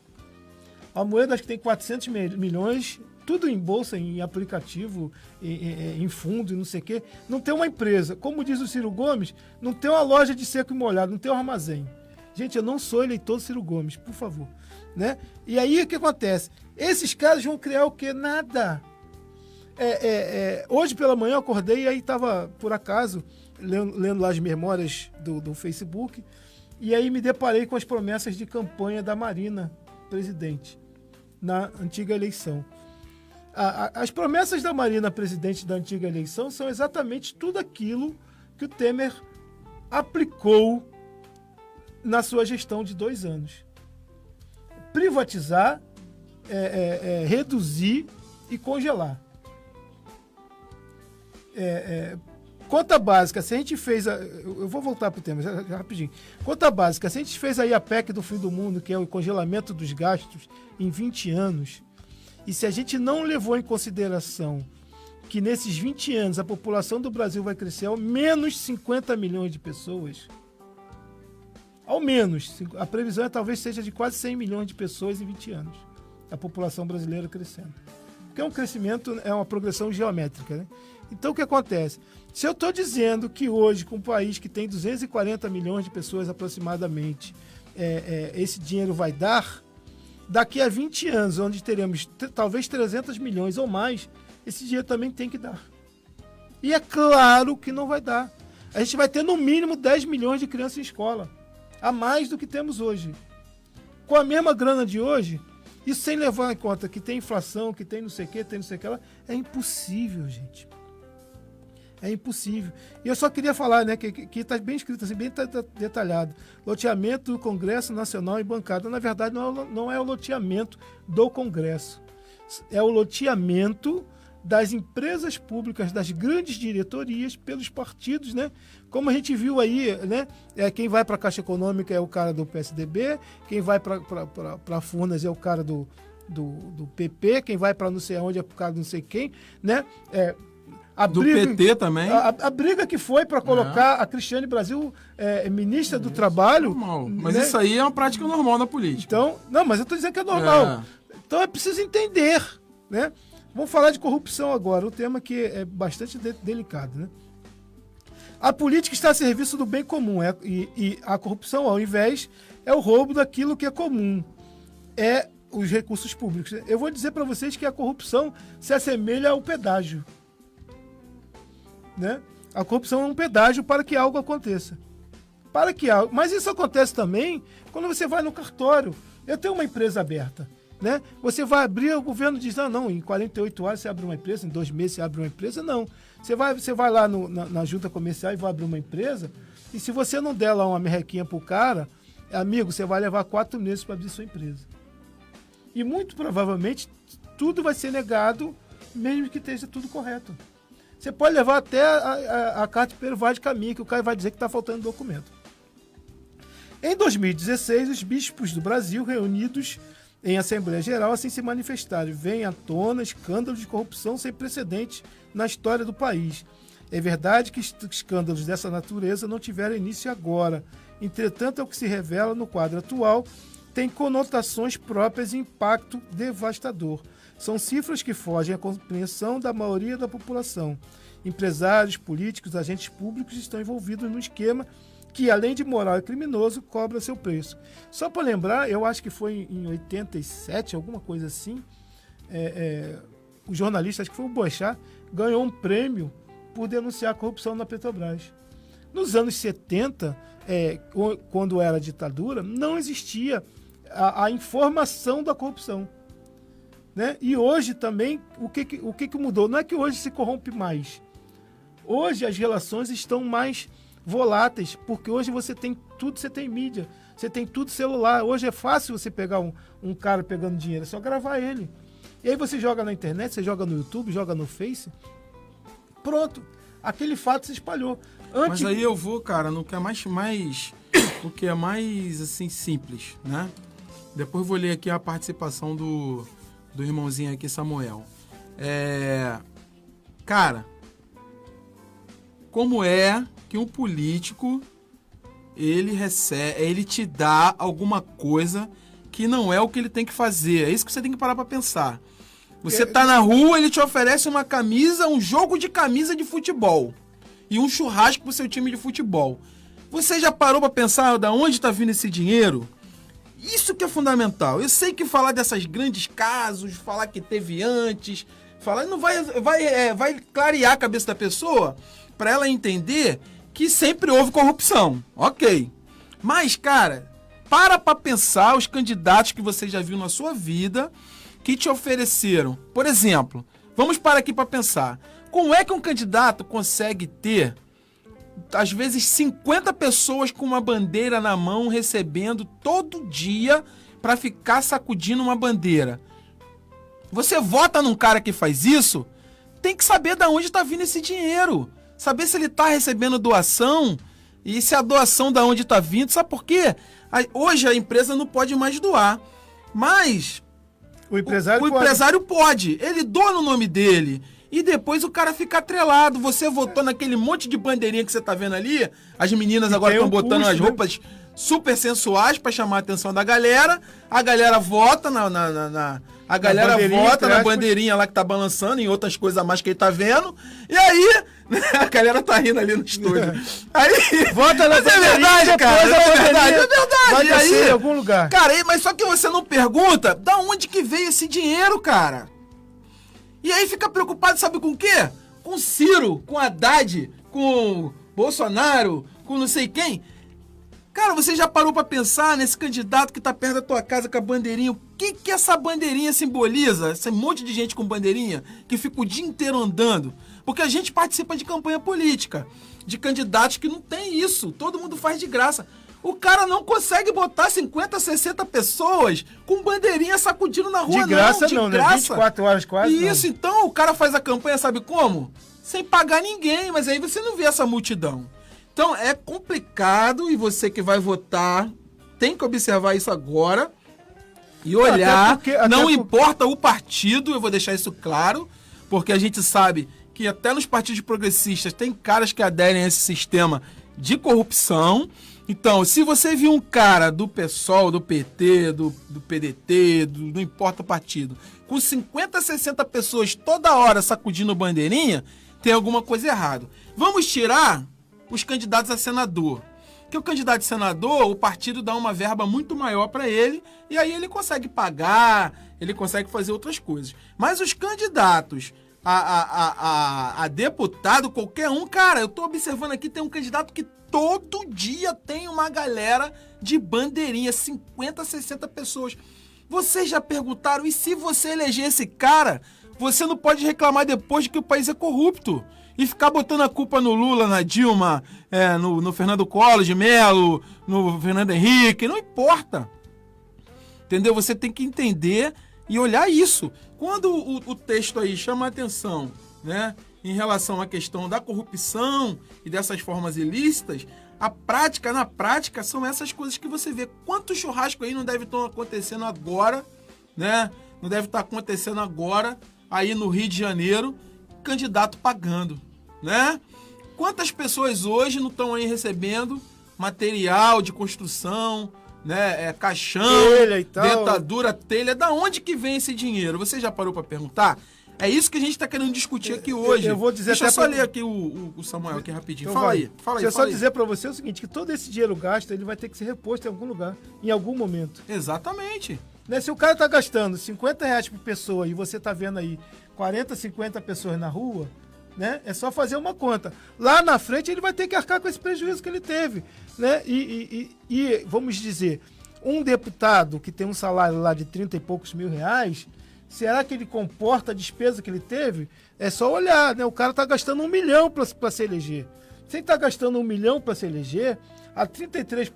O Amoedo acho que tem 400 milhões, tudo em bolsa, em aplicativo, em fundo e não sei o quê. Não tem uma empresa. Como diz o Ciro Gomes, não tem uma loja de seco e molhado, não tem um armazém. Gente, eu não sou eleitor do Ciro Gomes, por favor. Né? E aí o que acontece? Esses caras vão criar o quê? Nada. Hoje pela manhã eu acordei e aí estava, por acaso, lendo lá as memórias do Facebook, e aí me deparei com as promessas de campanha da Marina presidente na antiga eleição. As promessas da Marina presidente da antiga eleição são exatamente tudo aquilo que o Temer aplicou na sua gestão de 2 anos. Privatizar, reduzir e congelar. Conta básica, se a gente fez... Eu vou voltar pro tema, já rapidinho. Conta básica, se a gente fez aí a PEC do fim do mundo, que é o congelamento dos gastos em 20 anos, e se a gente não levou em consideração que nesses 20 anos a população do Brasil vai crescer ao menos 50 milhões de pessoas, ao menos, a previsão é talvez seja de quase 100 milhões de pessoas em 20 anos, a população brasileira crescendo. Porque é um crescimento, é uma progressão geométrica, né? Então o que acontece? Se eu estou dizendo que hoje, com um país que tem 240 milhões de pessoas aproximadamente, esse dinheiro vai dar, daqui a 20 anos, onde teremos talvez 300 milhões ou mais, esse dinheiro também tem que dar. E é claro que não vai dar. A gente vai ter no mínimo 10 milhões de crianças em escola, a mais do que temos hoje. Com a mesma grana de hoje, isso sem levar em conta que tem inflação, que tem não sei o que, tem não sei o que lá, é impossível, gente. É impossível. E eu só queria falar, né, que está bem escrito, assim, bem detalhado. Loteamento do Congresso Nacional e bancada. Na verdade, não é o loteamento do Congresso. É o loteamento das empresas públicas, das grandes diretorias, pelos partidos, né? Como a gente viu aí, né? Quem vai para a Caixa Econômica é o cara do PSDB, quem vai para a Furnas é o cara do PP, quem vai para não sei aonde é o cara do não sei quem, né? Do PT também. A briga que foi para colocar a Cristiane Brasil ministra do Trabalho. Normal. Mas né? isso aí é uma prática normal na política. Então, não, mas eu estou dizendo que é normal. Então é preciso entender, né? Vamos falar de corrupção agora, um tema que é bastante delicado, né? A política está a serviço do bem comum e a corrupção, ao invés, é o roubo daquilo que é comum, é os recursos públicos. Eu vou dizer para vocês que a corrupção se assemelha ao pedágio, né? A corrupção é um pedágio para que algo aconteça. Mas isso acontece também quando você vai no cartório. Eu tenho uma empresa aberta, né? Você vai abrir, o governo diz, não, em 48 horas você abre uma empresa, em 2 meses você abre uma empresa. Não. Você vai lá na junta comercial e vai abrir uma empresa, e se você não der lá uma merrequinha pro cara, amigo, você vai levar 4 meses para abrir sua empresa. E muito provavelmente tudo vai ser negado, mesmo que esteja tudo correto. Você pode levar até a carta de vai de caminho, que o cara vai dizer que está faltando documento. Em 2016, os bispos do Brasil, reunidos em Assembleia Geral, assim se manifestaram. Vem à tona escândalos de corrupção sem precedentes na história do país. É verdade que escândalos dessa natureza não tiveram início agora. Entretanto, é o que se revela no quadro atual, tem conotações próprias e impacto devastador. São cifras que fogem à compreensão da maioria da população. Empresários, políticos, agentes públicos estão envolvidos num esquema que, além de moral e criminoso, cobra seu preço. Só para lembrar, eu acho que foi em 87, alguma coisa assim, o jornalista, acho que foi o Boechat, ganhou um prêmio por denunciar a corrupção na Petrobras. Nos anos 70, quando era ditadura, não existia a informação da corrupção. Né? E hoje também, o que mudou? Não é que hoje se corrompe mais. Hoje as relações estão mais voláteis, porque hoje você tem tudo, você tem mídia, você tem tudo celular. Hoje é fácil você pegar um cara pegando dinheiro, é só gravar ele. E aí você joga na internet, você joga no YouTube, joga no Face, pronto, aquele fato se espalhou. Mas aí eu vou, cara, no que é mais o que é mais assim simples, né? Depois vou ler aqui a participação do irmãozinho aqui, Samuel. Cara, como é que um político ele te dá alguma coisa que não é o que ele tem que fazer? É isso que você tem que parar pra pensar. Você tá na rua, ele te oferece uma camisa, um jogo de camisa de futebol e um churrasco pro seu time de futebol. Você já parou pra pensar de onde tá vindo esse dinheiro? Isso que é fundamental. Eu sei que falar dessas grandes casos, falar que teve antes, falar não vai clarear a cabeça da pessoa para ela entender que sempre houve corrupção. Ok. Mas, cara, para pensar os candidatos que você já viu na sua vida que te ofereceram. Por exemplo, vamos parar aqui para pensar. Como é que um candidato consegue ter, às vezes, 50 pessoas com uma bandeira na mão recebendo todo dia para ficar sacudindo uma bandeira? Você vota num cara que faz isso, tem que saber de onde está vindo esse dinheiro. saber se ele está recebendo doação e se a doação da onde está vindo. Sabe por quê? Hoje a empresa não pode mais doar, mas O empresário o empresário pode. Ele doa no nome dele. E depois o cara fica atrelado. Você votou naquele monte de bandeirinha que você tá vendo ali. As meninas agora estão botando as roupas super sensuais pra chamar a atenção da galera. A galera vota a galera vota na bandeirinha lá que tá balançando, em outras coisas a mais que ele tá vendo. E aí, a galera tá rindo ali no estúdio. Aí, vota na bandeirinha, é verdade, cara. É verdade. Vai E aí, em algum lugar. Cara, mas só que você não pergunta da onde que veio esse dinheiro, cara. E aí fica preocupado, sabe com o quê? Com Ciro, com Haddad, com Bolsonaro, com não sei quem. Cara, você já parou pra pensar nesse candidato que tá perto da tua casa com a bandeirinha? O que essa bandeirinha simboliza? Esse monte de gente com bandeirinha que fica o dia inteiro andando. Porque a gente participa de campanha política, de candidatos que não tem isso. Todo mundo faz de graça. O cara não consegue botar 50, 60 pessoas com bandeirinha sacudindo na rua, de graça, de não, graça. Né? 24 horas quase. Isso, não. Então o cara faz a campanha, sabe como? Sem pagar ninguém, mas aí você não vê essa multidão. Então é complicado e você que vai votar tem que observar isso agora e olhar. Não importa o partido, eu vou deixar isso claro, porque a gente sabe que até nos partidos progressistas tem caras que aderem a esse sistema de corrupção. Então, se você viu um cara do PSOL, do PT, do PDT, não importa o partido, com 50, 60 pessoas toda hora sacudindo bandeirinha, tem alguma coisa errada. Vamos tirar os candidatos a senador. Porque o candidato a senador, o partido dá uma verba muito maior para ele, e aí ele consegue pagar, ele consegue fazer outras coisas. Mas os candidatos a deputado, qualquer um, cara, eu tô observando aqui, tem um candidato que todo dia tem uma galera de bandeirinha, 50, 60 pessoas. Vocês já perguntaram, e se você eleger esse cara, você não pode reclamar depois de que o país é corrupto e ficar botando a culpa no Lula, na Dilma, no Fernando Collor de Mello, no Fernando Henrique, não importa. Entendeu? Você tem que entender e olhar isso. Quando o texto aí chama a atenção, né, em relação à questão da corrupção e dessas formas ilícitas, na prática, são essas coisas que você vê. Quanto churrasco aí não deve estar acontecendo agora, né? Não deve estar acontecendo agora, aí no Rio de Janeiro, candidato pagando, né? Quantas pessoas hoje não estão aí recebendo material de construção, né? Caixão, telha e tal, dentadura, telha. Da onde que vem esse dinheiro? Você já parou para perguntar? É isso que a gente está querendo discutir aqui hoje. Eu vou dizer. Deixa eu só ler aqui o Samuel aqui rapidinho. Então fala aí. Deixa eu só dizer para você o seguinte, que todo esse dinheiro gasto, ele vai ter que ser reposto em algum lugar, em algum momento. Exatamente. Né? Se o cara tá gastando R$50 por pessoa e você tá vendo aí 40, 50 pessoas na rua, né? É só fazer uma conta. Lá na frente ele vai ter que arcar com esse prejuízo que ele teve, né? E vamos dizer, um deputado que tem um salário lá de 30 e poucos mil reais, será que ele comporta a despesa que ele teve? É só olhar, né? O cara tá gastando 1 milhão para se eleger. Se ele tá gastando 1 milhão para se eleger, a 33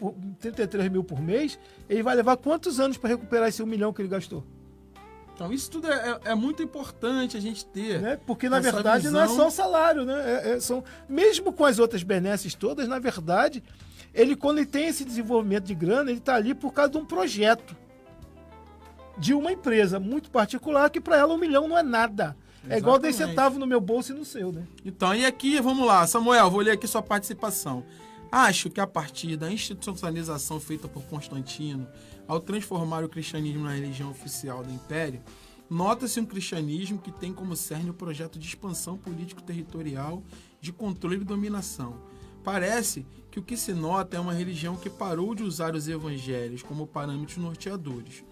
mil por mês, ele vai levar quantos anos para recuperar esse 1 milhão que ele gastou? Então, isso tudo é muito importante a gente ter. Né? Porque, na verdade, não é só o salário, né? Mesmo com as outras benesses todas, na verdade, quando ele tem esse desenvolvimento de grana, ele está ali por causa de um projeto de uma empresa muito particular, que para ela 1 milhão não é nada. Exatamente. É igual 10 centavos no meu bolso e no seu, né? Então, e aqui, vamos lá, Samuel, vou ler aqui sua participação. Acho que a partir da institucionalização feita por Constantino, ao transformar o cristianismo na religião oficial do Império, nota-se um cristianismo que tem como cerne o projeto de expansão político-territorial, de controle e dominação. Parece que o que se nota é uma religião que parou de usar os evangelhos como parâmetros norteadores,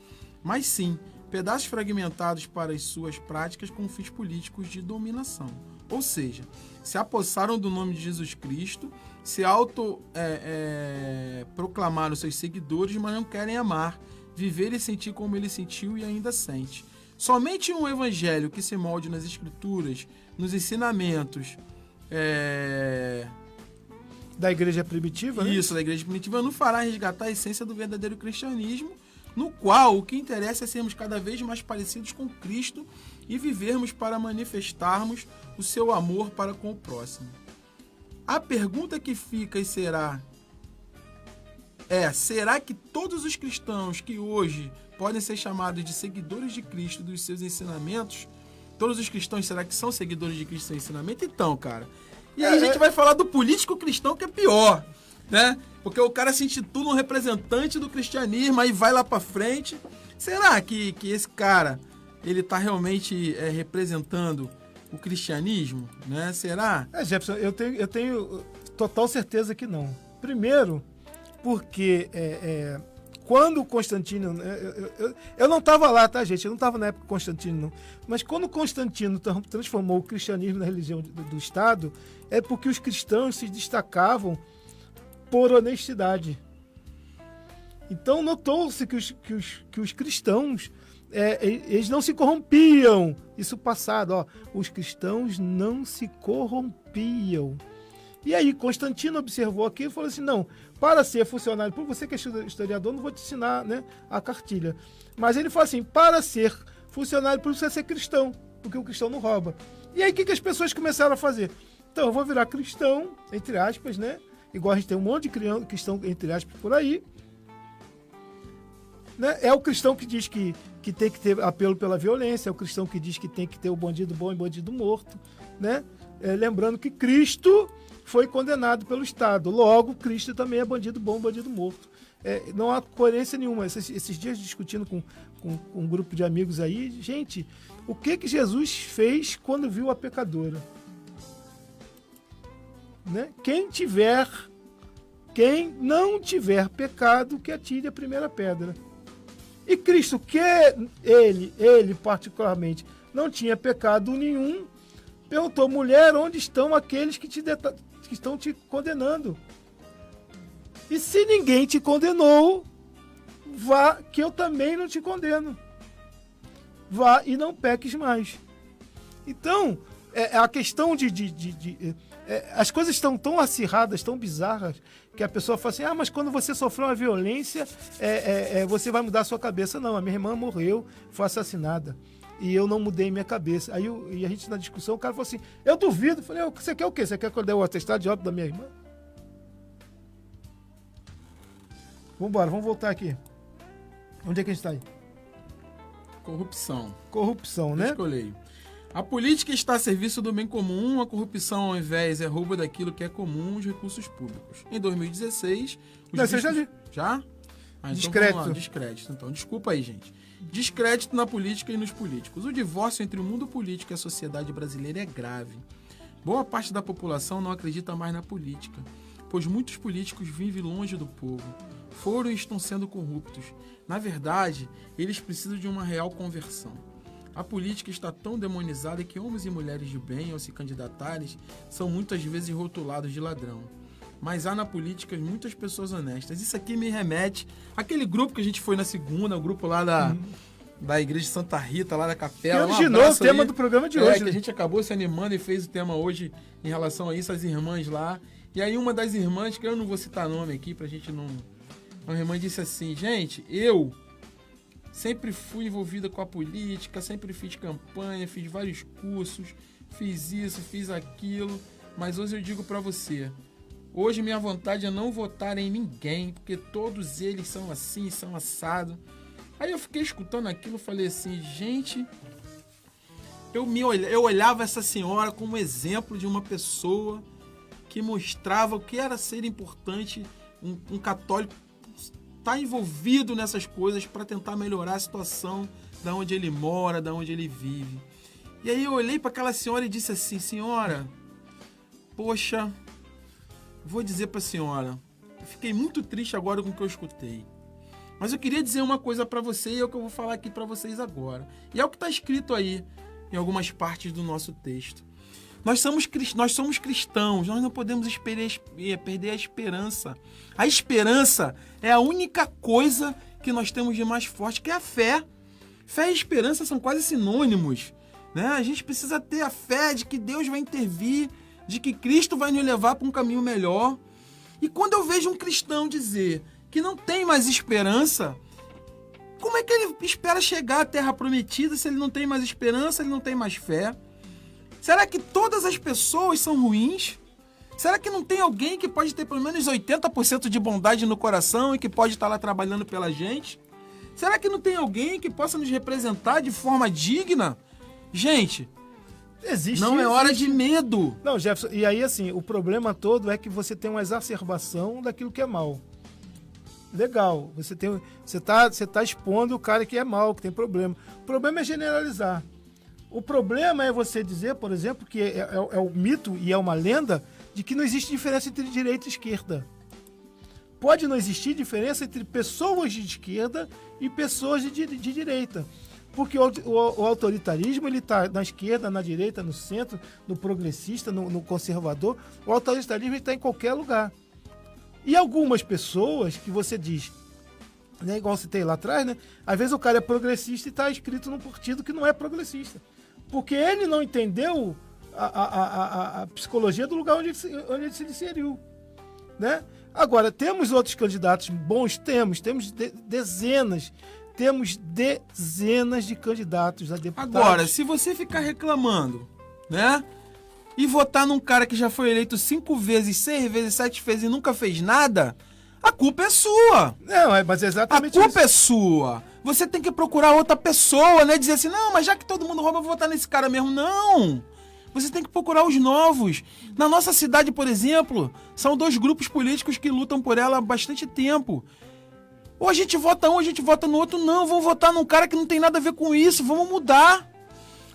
mas sim pedaços fragmentados para as suas práticas com fins políticos de dominação. Ou seja, se apossaram do nome de Jesus Cristo, se proclamaram seus seguidores, mas não querem amar, viver e sentir como ele sentiu e ainda sente. Somente um evangelho que se molde nas escrituras, nos ensinamentos da igreja primitiva, né? Isso, da igreja primitiva, não fará resgatar a essência do verdadeiro cristianismo, no qual o que interessa é sermos cada vez mais parecidos com Cristo e vivermos para manifestarmos o seu amor para com o próximo. A pergunta que fica e será que todos os cristãos que hoje podem ser chamados de seguidores de Cristo, dos seus ensinamentos, todos os cristãos, será que são seguidores de Cristo e seu ensinamento? Então, cara, e aí a gente vai falar do político cristão, que é pior, né? Porque o cara se intitula um representante do cristianismo, aí vai lá pra frente. Será que esse cara, ele tá realmente representando o cristianismo, né? Será? Jefferson, eu tenho total certeza que não. Primeiro, porque quando Constantino... Eu não estava lá, tá, gente? Eu não estava na época de Constantino, não. Mas quando Constantino transformou o cristianismo na religião do Estado, é porque os cristãos se destacavam por honestidade. Então, notou-se que os cristãos... eles não se corrompiam. Isso passado, ó. Os cristãos não se corrompiam. E aí, Constantino observou aqui e falou assim, não, para ser funcionário público, você que é historiador, não vou te ensinar, né, a cartilha. Mas ele falou assim, para ser funcionário público, você é ser cristão, porque o cristão não rouba. E aí, o que as pessoas começaram a fazer? Então, eu vou virar cristão, entre aspas, né? Igual a gente tem um monte de cristão, entre aspas, por aí. Né? É o cristão que diz que tem que ter apelo pela violência, é o cristão que diz que tem que ter o bandido bom e bandido morto, né? Lembrando que Cristo foi condenado pelo Estado, logo Cristo também é bandido bom, bandido morto. Não há coerência nenhuma. Esses dias discutindo com um grupo de amigos aí, gente, o que Jesus fez quando viu a pecadora? Né? Quem não tiver pecado, que atire a primeira pedra. E Cristo, que ele particularmente não tinha pecado nenhum, perguntou, mulher, onde estão aqueles que estão te condenando? E se ninguém te condenou, vá, que eu também não te condeno. Vá e não peques mais. Então, a questão as coisas estão tão acirradas, tão bizarras, que a pessoa fala assim, mas quando você sofreu uma violência, você vai mudar a sua cabeça. Não, a minha irmã morreu, foi assassinada. E eu não mudei minha cabeça. Aí e a gente na discussão, o cara falou assim, eu duvido. Eu falei, você quer o quê? Você quer que eu dê o atestado de óbito da minha irmã? Vambora, vamos voltar aqui. Onde é que a gente está aí? Corrupção, né? Escolhi. A política está a serviço do bem comum, a corrupção ao invés é roubo daquilo que é comum, os recursos públicos. Em 2016... Você já li. Já? Então Descrédito. Vamos lá, descrédito. Então, desculpa aí, gente. Descrédito na política e nos políticos. O divórcio entre o mundo político e a sociedade brasileira é grave. Boa parte da população não acredita mais na política, pois muitos políticos vivem longe do povo. Foram e estão sendo corruptos. Na verdade, eles precisam de uma real conversão. A política está tão demonizada que homens e mulheres de bem, ao se candidatarem, são muitas vezes rotulados de ladrão. Mas há na política muitas pessoas honestas. Isso aqui me remete àquele grupo que a gente foi na segunda, o grupo lá da Igreja de Santa Rita, lá da Capela. Que originou o tema do programa de hoje. Que a gente acabou se animando e fez o tema hoje em relação a isso, as irmãs lá. E aí uma das irmãs, que eu não vou citar nome aqui pra gente não... Uma irmã disse assim, gente, eu sempre fui envolvida com a política, sempre fiz campanha, fiz vários cursos, fiz isso, fiz aquilo, mas hoje eu digo pra você, hoje minha vontade é não votar em ninguém, porque todos eles são assim, são assado. Aí eu fiquei escutando aquilo e falei assim, gente, eu olhava essa senhora como exemplo de uma pessoa que mostrava o que era ser importante, um católico estar envolvido nessas coisas para tentar melhorar a situação da onde ele mora, da onde ele vive. E aí eu olhei para aquela senhora e disse assim, senhora, poxa, vou dizer para a senhora, eu fiquei muito triste agora com o que eu escutei. Mas eu queria dizer uma coisa para você e é o que eu vou falar aqui para vocês agora. E é o que está escrito aí em algumas partes do nosso texto. Nós somos cristãos, nós não podemos perder a esperança. A esperança é a única coisa que nós temos de mais forte, que é a fé. Fé e esperança são quase sinônimos, né? A gente precisa ter a fé de que Deus vai intervir, de que Cristo vai nos levar para um caminho melhor. E quando eu vejo um cristão dizer que não tem mais esperança, como é que ele espera chegar à terra prometida se ele não tem mais esperança, ele não tem mais fé? Será que todas as pessoas são ruins? Será que não tem alguém que pode ter pelo menos 80% de bondade no coração e que pode estar lá trabalhando pela gente? Será que não tem alguém que possa nos representar de forma digna? Gente, não é hora de medo. Não, Jefferson, e aí assim, o problema todo é que você tem uma exacerbação daquilo que é mal. Legal, você tá expondo o cara que é mal, que tem problema. O problema é generalizar. O problema é você dizer, por exemplo, que é o mito e é uma lenda de que não existe diferença entre direita e esquerda. Pode não existir diferença entre pessoas de esquerda e pessoas de direita. Porque o autoritarismo ele está na esquerda, na direita, no centro, no progressista, no conservador. O autoritarismo está em qualquer lugar. E algumas pessoas que você diz, né, igual eu citei lá atrás, né, às vezes o cara é progressista e está inscrito num partido que não é progressista. Porque ele não entendeu a psicologia do lugar onde ele se inseriu. Né? Agora, temos outros candidatos bons? Temos dezenas. Temos dezenas de candidatos a deputados. Agora, se você ficar reclamando, né? E votar num cara que já foi eleito 5 vezes, 6 vezes, 7 vezes e nunca fez nada, a culpa é sua. Não, mas é exatamente isso. A culpa é sua. Você tem que procurar outra pessoa, né? Dizer assim, não, mas já que todo mundo rouba, eu vou votar nesse cara mesmo. Não! Você tem que procurar os novos. Na nossa cidade, por exemplo, são 2 grupos políticos que lutam por ela há bastante tempo. Ou a gente vota um, a gente vota no outro. Não, vamos votar num cara que não tem nada a ver com isso. Vamos mudar.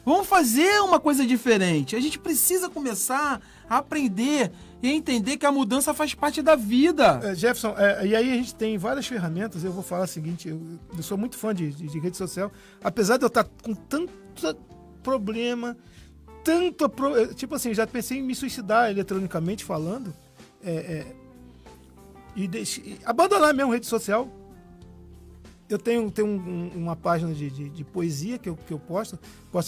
Vamos fazer uma coisa diferente. A gente precisa começar a aprender e a entender que a mudança faz parte da vida. Jefferson, e aí a gente tem várias ferramentas. Eu vou falar o seguinte, eu sou muito fã de rede social. Apesar de eu estar com tanto problema, tipo assim, já pensei em me suicidar eletronicamente falando. E abandonar mesmo rede social. Eu tenho uma página de poesia que eu posto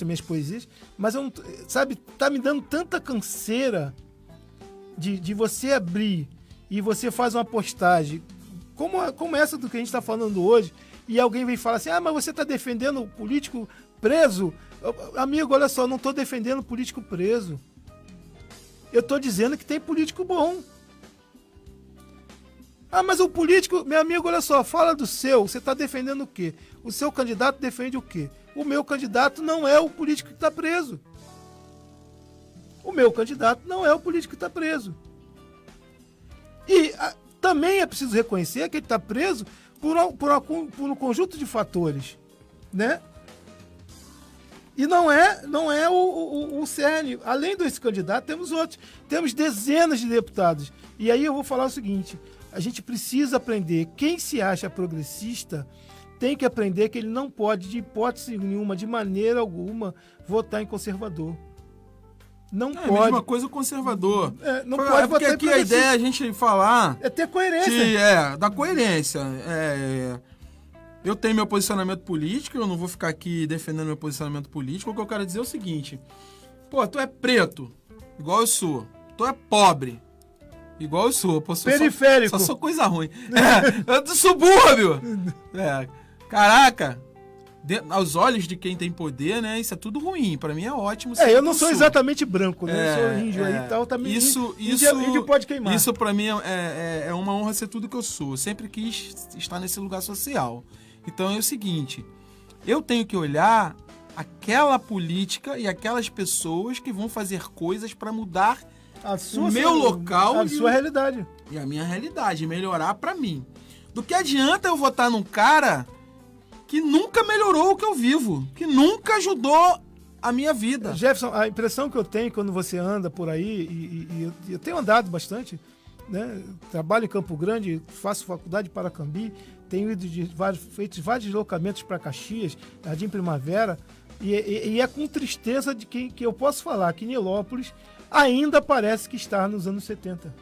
minhas poesias, mas eu não, sabe, tá me dando tanta canseira de você abrir e você faz uma postagem como essa do que a gente está falando hoje, e alguém vem falar assim, mas você está defendendo o político preso? Amigo, olha só, eu não estou defendendo o político preso. Eu estou dizendo que tem político bom. Mas o político, meu amigo, olha só, fala do seu, você está defendendo o quê? O seu candidato defende o quê? O meu candidato não é o político que está preso. O meu candidato não é o político que está preso. E também é preciso reconhecer que ele está preso por um conjunto de fatores, né? E não é o cerne. Além desse candidato, temos outros. Temos dezenas de deputados. E aí eu vou falar o seguinte... A gente precisa aprender. Quem se acha progressista tem que aprender que ele não pode, de hipótese nenhuma, de maneira alguma, votar em conservador. Não pode. É a mesma coisa o conservador. Não pode porque aqui a ideia é a gente falar... É ter coerência. Da coerência. Eu tenho meu posicionamento político, eu não vou ficar aqui defendendo meu posicionamento político. O que eu quero dizer é o seguinte. Pô, tu é preto, igual eu sou. Tu é pobre. Igual eu sou. Periférico. Só sou coisa ruim. Eu do subúrbio. Caraca. Aos olhos de quem tem poder, né? Isso é tudo ruim. Pra mim é ótimo. Eu não sou exatamente branco, né? Eu sou índio aí e tal. Também índio pode queimar. Isso pra mim é uma honra ser tudo que eu sou. Eu sempre quis estar nesse lugar social. Então é o seguinte. Eu tenho que olhar aquela política e aquelas pessoas que vão fazer coisas pra mudar o meu local a sua realidade. E a minha realidade, melhorar pra mim. Do que adianta eu votar num cara que nunca melhorou o que eu vivo, que nunca ajudou a minha vida. Jefferson, a impressão que eu tenho quando você anda por aí, e eu tenho andado bastante, né? Trabalho em Campo Grande, faço faculdade para Cambi, tenho ido feito vários deslocamentos para Caxias, Jardim Primavera, e é com tristeza de que eu posso falar que Nilópolis ainda parece que está nos anos 70.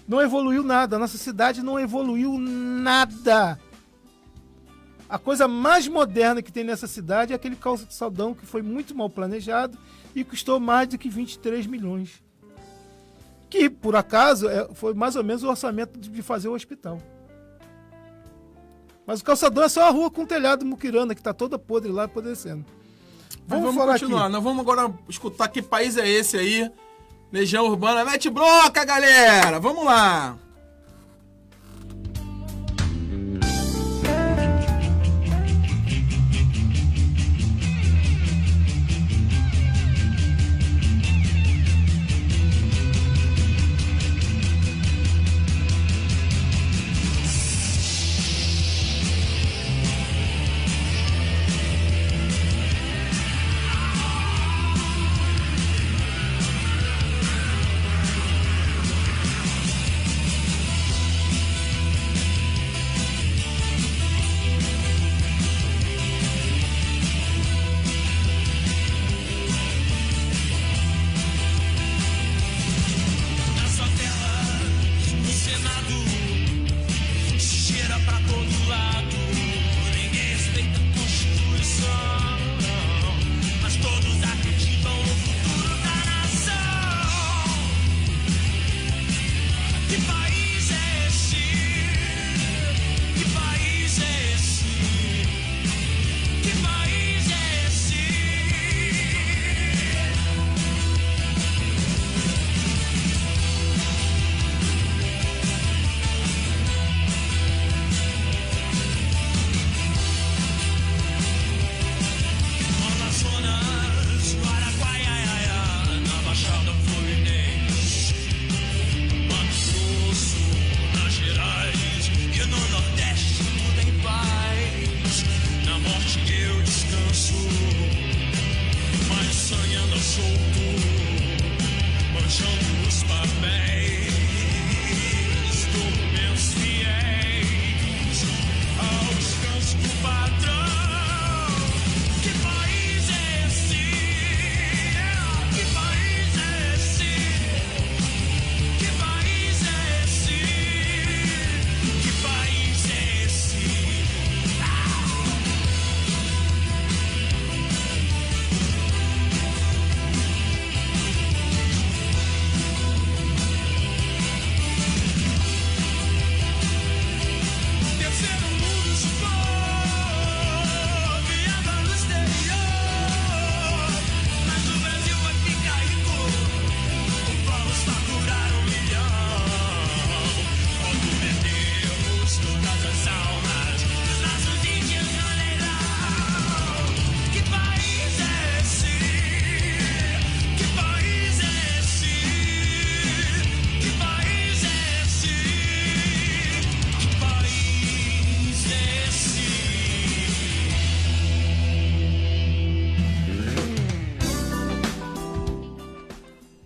Não evoluiu nada. A nossa cidade não evoluiu nada. A coisa mais moderna que tem nessa cidade é aquele calçadão que foi muito mal planejado e custou mais do que 23 milhões. Que, por acaso, foi mais ou menos o orçamento de fazer o hospital. Mas o calçadão é só a rua com telhado muquirana, que está toda podre lá, apodrecendo. Vamos continuar. Nós vamos agora escutar que país é esse aí. Legião Urbana, mete bronca, galera! Vamos lá!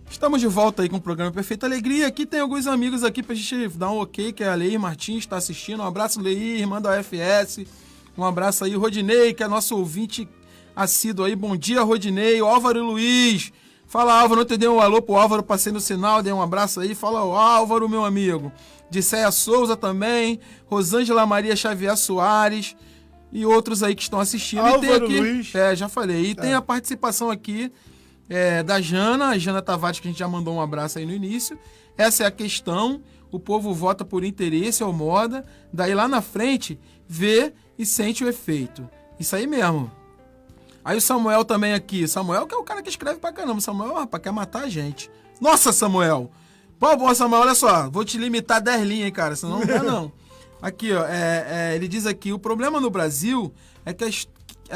Estamos de volta aí com o programa Perfeita Alegria. Aqui tem alguns amigos aqui pra gente dar um ok, que é a Leir Martins, está assistindo. Um abraço, Leir, irmã da UFS. Um abraço aí, Rodinei, que é nosso ouvinte assíduo aí. Bom dia, Rodinei. O Álvaro Luiz. Fala, Álvaro, ontem dei um alô pro Álvaro, passei no sinal, dei um abraço aí. Fala, Álvaro, meu amigo. Disseia Souza também. Rosângela Maria Xavier Soares. E outros aí que estão assistindo. Álvaro e tem aqui, Luiz. já falei. E tem a participação aqui da Jana, a Jana Tavares, que a gente já mandou um abraço aí no início. Essa é a questão, o povo vota por interesse ou moda, daí lá na frente vê e sente o efeito. Isso aí mesmo. Aí o Samuel também aqui, Samuel que é o cara que escreve pra caramba, Samuel, rapaz, quer matar a gente. Nossa, Samuel! Pô, bom, Samuel, olha só, vou te limitar 10 linhas, hein, cara, senão não dá não. Aqui, ó, ele diz aqui, o problema no Brasil é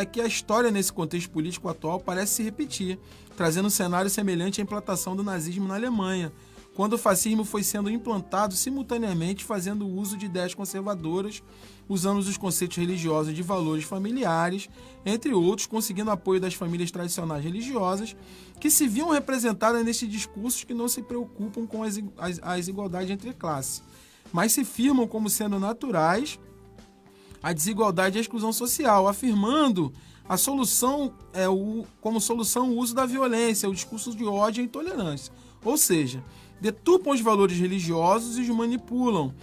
que a história nesse contexto político atual parece se repetir, trazendo um cenário semelhante à implantação do nazismo na Alemanha, quando o fascismo foi sendo implantado simultaneamente fazendo uso de ideias conservadoras, usando os conceitos religiosos de valores familiares, entre outros, conseguindo apoio das famílias tradicionais religiosas, que se viam representadas nesses discursos que não se preocupam com as igualdades entre classes, mas se firmam como sendo naturais a desigualdade e a exclusão social, afirmando a solução como solução o uso da violência, o discurso de ódio e intolerância. Ou seja, detupam os valores religiosos e os manipulam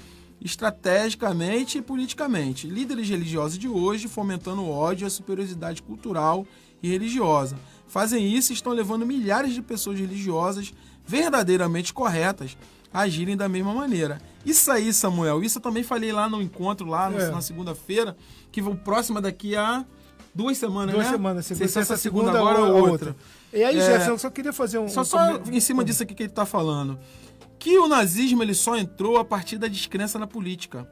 estrategicamente e politicamente. Líderes religiosos de hoje fomentando o ódio e a superioridade cultural e religiosa. Fazem isso e estão levando milhares de pessoas religiosas verdadeiramente corretas a agirem da mesma maneira. Isso aí, Samuel, isso eu também falei lá no encontro, lá na segunda-feira, que o próximo daqui a 2 semanas, 2 né? semanas, se essa segunda segunda agora ou outra. E aí, Jefferson, eu só queria fazer Só em cima disso aqui que ele está falando. Que o nazismo ele só entrou a partir da descrença na política.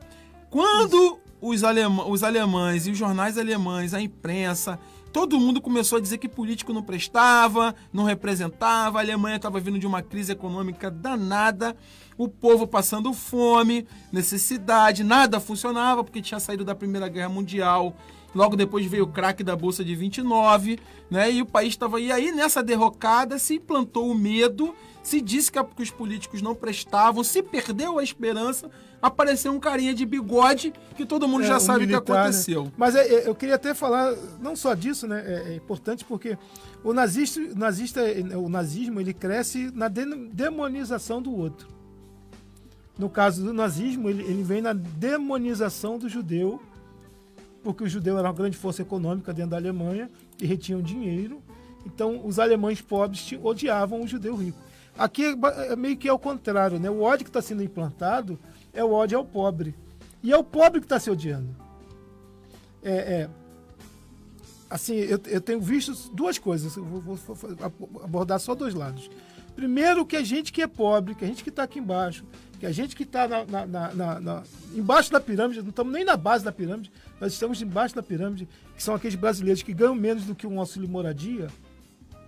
Quando os alemães e os jornais alemães, a imprensa, todo mundo começou a dizer que político não prestava, não representava, a Alemanha estava vindo de uma crise econômica danada, o povo passando fome, necessidade, nada funcionava porque tinha saído da Primeira Guerra Mundial. Logo depois veio o craque da Bolsa de 29, né? E o país estava... E aí, nessa derrocada, se implantou o medo, se disse que os políticos não prestavam, se perdeu a esperança, apareceu um carinha de bigode que todo mundo já sabe o que aconteceu. Né? Mas eu queria até falar, não só disso, né? É importante porque o nazismo ele cresce na demonização do outro. No caso do nazismo, ele vem na demonização do judeu, porque o judeu era uma grande força econômica dentro da Alemanha e retinham dinheiro. Então, os alemães pobres odiavam o judeu rico. Aqui é meio que ao contrário, né? O ódio que está sendo implantado é o ódio ao pobre. E é o pobre que está se odiando. Assim, eu tenho visto duas coisas. Eu vou abordar só dois lados. Primeiro, que a gente que é pobre, que a gente que está aqui embaixo, que a gente que está embaixo da pirâmide, não estamos nem na base da pirâmide, nós estamos embaixo da pirâmide, que são aqueles brasileiros que ganham menos do que um auxílio moradia,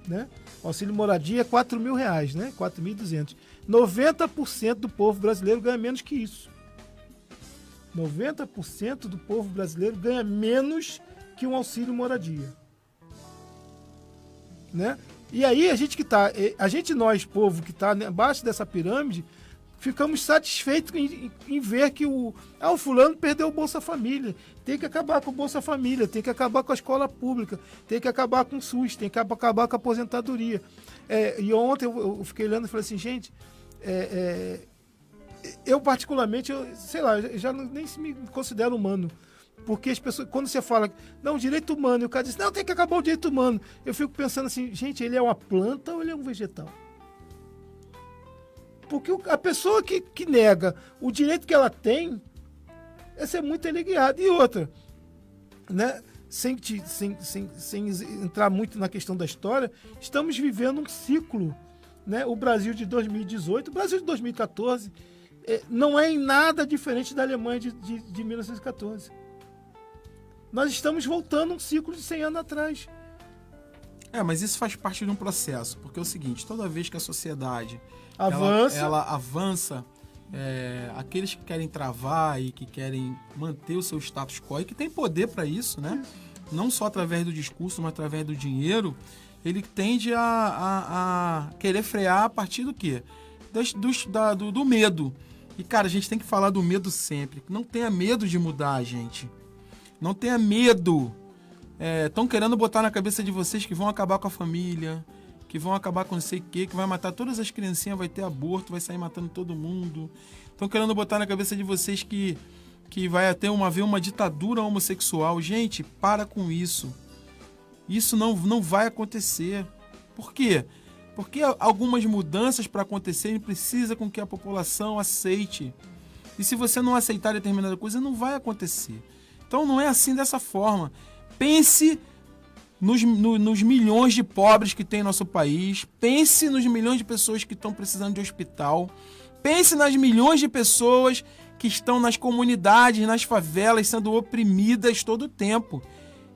né? O auxílio moradia é R$4.000, né? 4.200. 90% do povo brasileiro ganha menos que isso. 90% do povo brasileiro ganha menos que um auxílio moradia, né? E aí nós, povo que está abaixo dessa pirâmide, ficamos satisfeitos em ver que o fulano perdeu o Bolsa Família. Tem que acabar com o Bolsa Família, tem que acabar com a escola pública, tem que acabar com o SUS, tem que acabar com a aposentadoria. E ontem eu fiquei olhando e falei assim, gente, eu particularmente, sei lá, já nem me considero humano. Porque as pessoas, quando você fala, não, direito humano, e o cara diz, não, tem que acabar o direito humano. Eu fico pensando assim, gente, ele é uma planta ou ele é um vegetal? Porque a pessoa que nega o direito que ela tem, essa é muito elegante. E outra, né? Sem entrar muito na questão da história, estamos vivendo um ciclo, né? O Brasil de 2018, o Brasil de 2014, não é em nada diferente da Alemanha de 1914. Nós estamos voltando um ciclo de 100 anos atrás. Mas isso faz parte de um processo, porque é o seguinte, toda vez que a sociedade ela avança, aqueles que querem travar e que querem manter o seu status quo e que tem poder para isso, né? Não só através do discurso, mas através do dinheiro, ele tende a querer frear a partir do quê? Do medo. E, cara, a gente tem que falar do medo sempre. Não tenha medo de mudar, gente. Não tenha medo. Estão querendo botar na cabeça de vocês que vão acabar com a família, que vão acabar com não sei o quê, que vai matar todas as criancinhas, vai ter aborto, vai sair matando todo mundo. Estão querendo botar na cabeça de vocês que vai haver uma ditadura homossexual. Gente, para com isso. Isso não vai acontecer. Por quê? Porque algumas mudanças para acontecerem precisa com que a população aceite. E se você não aceitar determinada coisa, não vai acontecer. Então não é assim dessa forma. Pense nos milhões de pobres que tem em nosso país. Pense nos milhões de pessoas que estão precisando de hospital. Pense nas milhões de pessoas que estão nas comunidades, nas favelas, sendo oprimidas todo o tempo.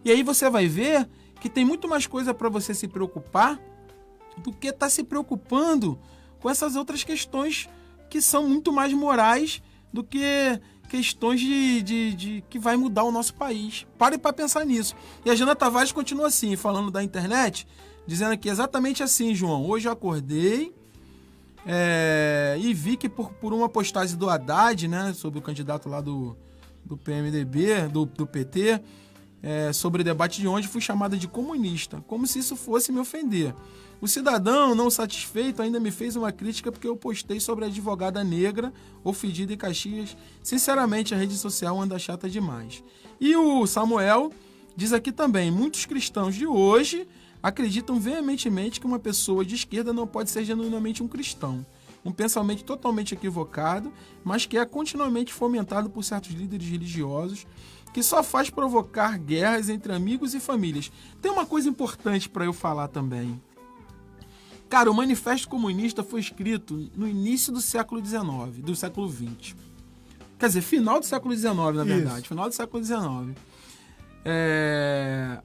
E aí você vai ver que tem muito mais coisa para você se preocupar do que estar se preocupando com essas outras questões que são muito mais morais do que questões de que vai mudar o nosso país. Pare para pensar nisso. E a Jana Tavares continua assim, falando da internet, dizendo aqui exatamente assim, João. Hoje eu acordei e vi que por uma postagem do Haddad, né, sobre o candidato lá do PMDB, do PT, sobre o debate de ontem, fui chamada de comunista, como se isso fosse me ofender. O cidadão, não satisfeito, ainda me fez uma crítica porque eu postei sobre a advogada negra ofendida em Caxias. Sinceramente, a rede social anda chata demais. E o Samuel diz aqui também, muitos cristãos de hoje acreditam veementemente que uma pessoa de esquerda não pode ser genuinamente um cristão. Um pensamento totalmente equivocado, mas que é continuamente fomentado por certos líderes religiosos, que só faz provocar guerras entre amigos e famílias. Tem uma coisa importante para eu falar também. Cara, o Manifesto Comunista foi escrito no início do século XIX, do século XX. Quer dizer, final do século XIX, na verdade. Isso. Final do século XIX.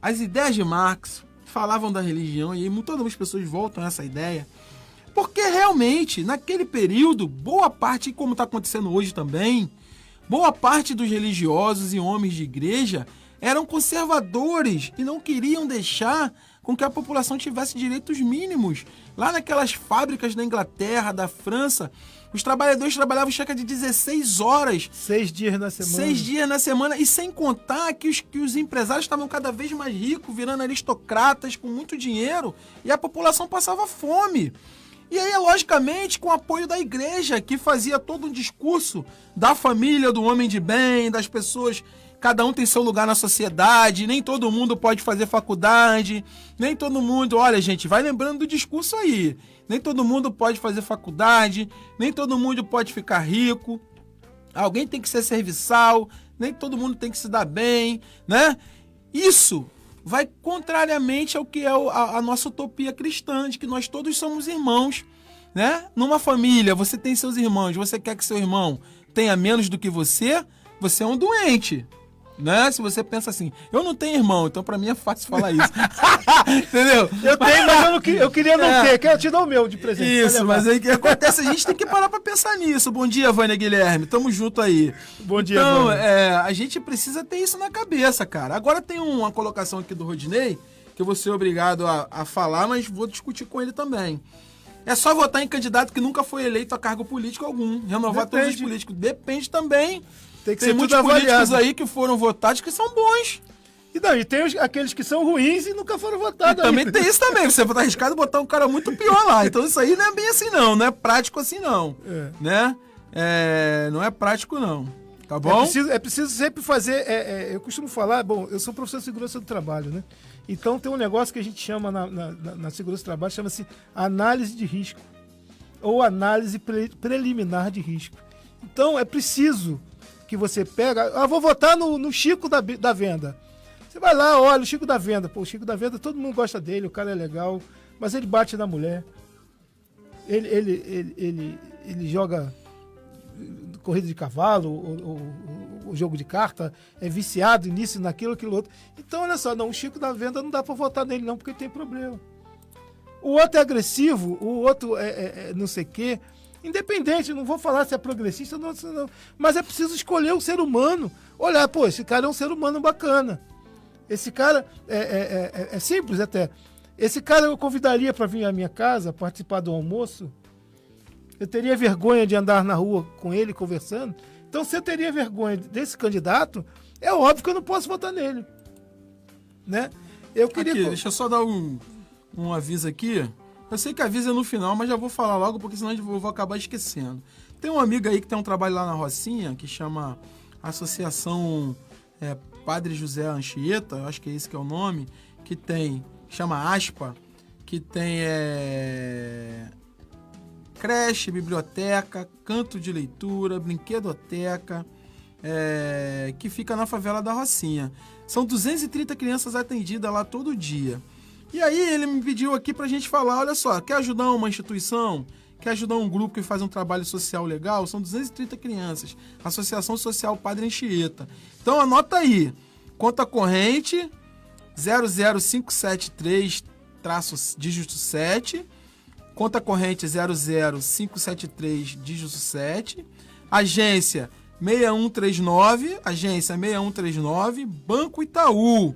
As ideias de Marx falavam da religião, e todas as pessoas voltam a essa ideia, porque realmente, naquele período, boa parte, como está acontecendo hoje também, boa parte dos religiosos e homens de igreja eram conservadores e não queriam deixar com que a população tivesse direitos mínimos. Lá naquelas fábricas da Inglaterra, da França, os trabalhadores trabalhavam cerca de 16 horas. 6 dias na semana. 6 dias na semana. E sem contar que os empresários estavam cada vez mais ricos, virando aristocratas com muito dinheiro, e a população passava fome. E aí, logicamente, com o apoio da igreja, que fazia todo um discurso da família, do homem de bem, das pessoas. Cada um tem seu lugar na sociedade, nem todo mundo pode fazer faculdade, nem todo mundo... Olha, gente, vai lembrando do discurso aí. Nem todo mundo pode fazer faculdade, nem todo mundo pode ficar rico. Alguém tem que ser serviçal, nem todo mundo tem que se dar bem, né? Isso vai contrariamente ao que é a nossa utopia cristã, de que nós todos somos irmãos, né? Numa família, você tem seus irmãos, você quer que seu irmão tenha menos do que você é um doente. Né? Se você pensa assim, eu não tenho irmão, então pra mim é fácil falar isso. Entendeu? Eu tenho, mas eu queria não ter, que eu te dou o meu de presente. Isso, mas aí o que acontece? A gente tem que parar pra pensar nisso. Bom dia, Vânia Guilherme, tamo junto aí. Bom dia, então, Vânia. a gente precisa ter isso na cabeça, cara. Agora tem uma colocação aqui do Rodinei, que eu vou ser obrigado a falar, mas vou discutir com ele também. É só votar em candidato que nunca foi eleito a cargo político algum. Renovar todos os políticos. Depende também. Tem muitos políticos aí que foram votados que são bons. E tem aqueles que são ruins e nunca foram votados. E também tem isso também. Você tá arriscado botar um cara muito pior lá. Então isso aí não é bem assim não. Não é prático assim não. Né? Não é prático não. Tá bom? É preciso sempre fazer... eu costumo falar... Bom, eu sou professor de segurança do trabalho, né? Então tem um negócio que a gente chama na segurança do trabalho, chama-se análise de risco. Ou análise preliminar de risco. Então é preciso que você pega... vou votar no Chico da Venda. Você vai lá, olha, o Chico da Venda. Pô, o Chico da Venda, todo mundo gosta dele, o cara é legal, mas ele bate na mulher. Ele joga corrida de cavalo, o jogo de carta, é viciado nisso, naquilo, aquilo outro. Então, olha só, não, o Chico da Venda não dá pra votar nele não, porque tem problema. O outro é agressivo, o outro é não sei o quê. Independente, não vou falar se é progressista ou não, mas é preciso escolher um ser humano. Olhar, pô, esse cara é um ser humano bacana. Esse cara é simples até. Esse cara eu convidaria para vir à minha casa, participar do almoço. Eu teria vergonha de andar na rua com ele conversando. Então, se eu teria vergonha desse candidato, é óbvio que eu não posso votar nele. Né? Eu queria... Aqui, deixa eu só dar um aviso aqui. Eu sei que avisa no final, mas já vou falar logo, porque senão eu vou acabar esquecendo. Tem um amigo aí que tem um trabalho lá na Rocinha, que chama Associação Padre José Anchieta, eu acho que é esse que é o nome, que chama ASPA, que tem creche, biblioteca, canto de leitura, brinquedoteca, que fica na favela da Rocinha. São 230 crianças atendidas lá todo dia. E aí ele me pediu aqui pra gente falar, olha só, quer ajudar uma instituição? Quer ajudar um grupo que faz um trabalho social legal? São 230 crianças. Associação Social Padre Anchieta. Então anota aí, conta corrente 00573 dígito 7, conta corrente 00573 dígito 7, agência 6139, Banco Itaú.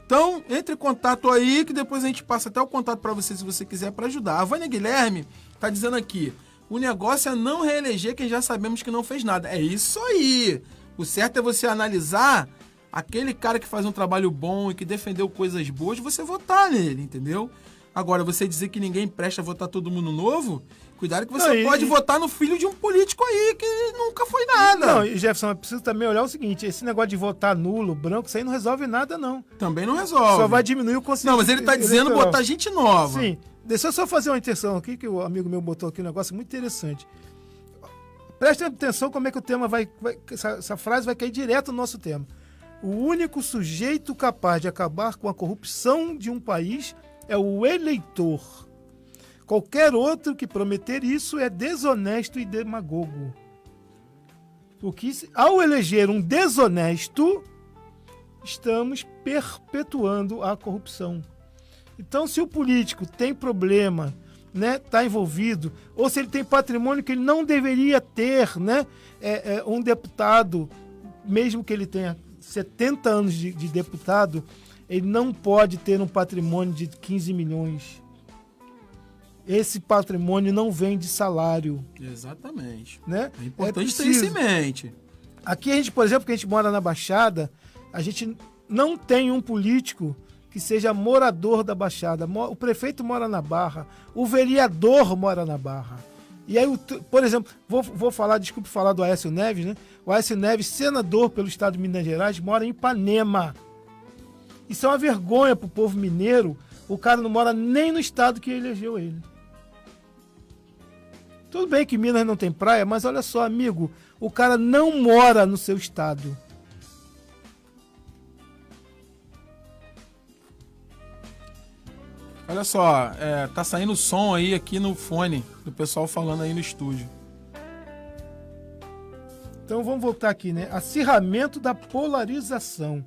Então, entre em contato aí, que depois a gente passa até o contato para você, se você quiser, para ajudar. A Vânia Guilherme tá dizendo aqui, o negócio é não reeleger quem já sabemos que não fez nada. É isso aí. O certo é você analisar aquele cara que faz um trabalho bom e que defendeu coisas boas, você votar nele, entendeu? Agora, você dizer que ninguém presta, votar todo mundo novo, cuidado que você pode votar no filho de um político aí que nunca foi nada. Não, e Jefferson, eu preciso também olhar o seguinte, esse negócio de votar nulo, branco, isso aí não resolve nada, não. Também não resolve. Só vai diminuir o conceito. Não, mas ele tá dizendo botar gente nova. Sim. Deixa eu só fazer uma intenção aqui, que o amigo meu botou aqui um negócio muito interessante. Preste atenção como é que o tema essa frase vai cair direto no nosso tema. O único sujeito capaz de acabar com a corrupção de um país é o eleitor. Qualquer outro que prometer isso é desonesto e demagogo. Porque ao eleger um desonesto, estamos perpetuando a corrupção. Então, se o político tem problema, né, tá envolvido, ou se ele tem patrimônio que ele não deveria ter, né, um deputado, mesmo que ele tenha 70 anos de deputado, ele não pode ter um patrimônio de 15 milhões. Esse patrimônio não vem de salário. Exatamente. Né? É importante ter isso em mente. Aqui a gente, por exemplo, que a gente mora na Baixada, a gente não tem um político que seja morador da Baixada. O prefeito mora na Barra, o vereador mora na Barra. E aí, por exemplo, desculpe falar do Aécio Neves, né? O Aécio Neves, senador pelo estado de Minas Gerais, mora em Ipanema. Isso é uma vergonha pro povo mineiro. O cara não mora nem no estado que elegeu ele. Tudo bem que Minas não tem praia, mas olha só, amigo, o cara não mora no seu estado. Olha só, tá saindo som aí aqui no fone, do pessoal falando aí no estúdio. Então vamos voltar aqui, né? Acirramento da polarização.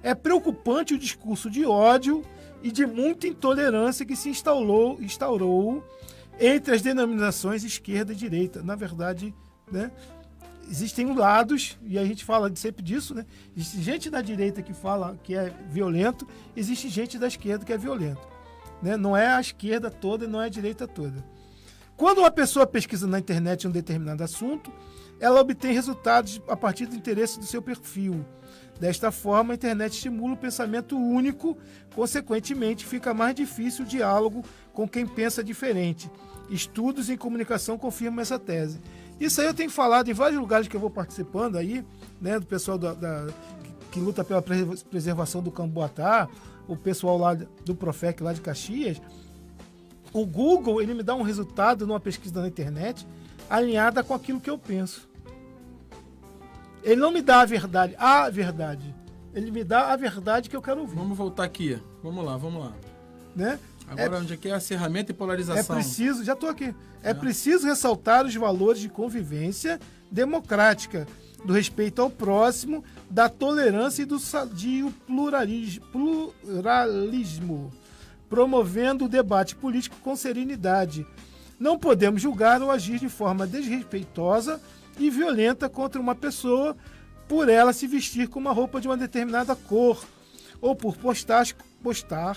É preocupante o discurso de ódio e de muita intolerância que se instaurou entre as denominações esquerda e direita. Na verdade, né, existem lados, e a gente fala sempre disso, né? Existe gente da direita que fala que é violento, existe gente da esquerda que é violento. Né? Não é a esquerda toda e não é a direita toda. Quando uma pessoa pesquisa na internet um determinado assunto, ela obtém resultados a partir do interesse do seu perfil. Desta forma, a internet estimula o pensamento único, consequentemente, fica mais difícil o diálogo com quem pensa diferente. Estudos em comunicação confirmam essa tese. Isso aí eu tenho falado em vários lugares que eu vou participando aí, né, do pessoal que luta pela preservação do Camboatá, o pessoal lá do Profec, lá de Caxias. O Google, ele me dá um resultado numa pesquisa na internet alinhada com aquilo que eu penso. Ele não me dá a verdade. Ele me dá a verdade que eu quero ouvir. Vamos voltar aqui. Vamos lá. Né? Agora, onde é que é acirramento e polarização? Já estou aqui. É preciso ressaltar os valores de convivência democrática, do respeito ao próximo, da tolerância e do sadio pluralismo, promovendo o debate político com serenidade. Não podemos julgar ou agir de forma desrespeitosa e violenta contra uma pessoa por ela se vestir com uma roupa de uma determinada cor ou por postar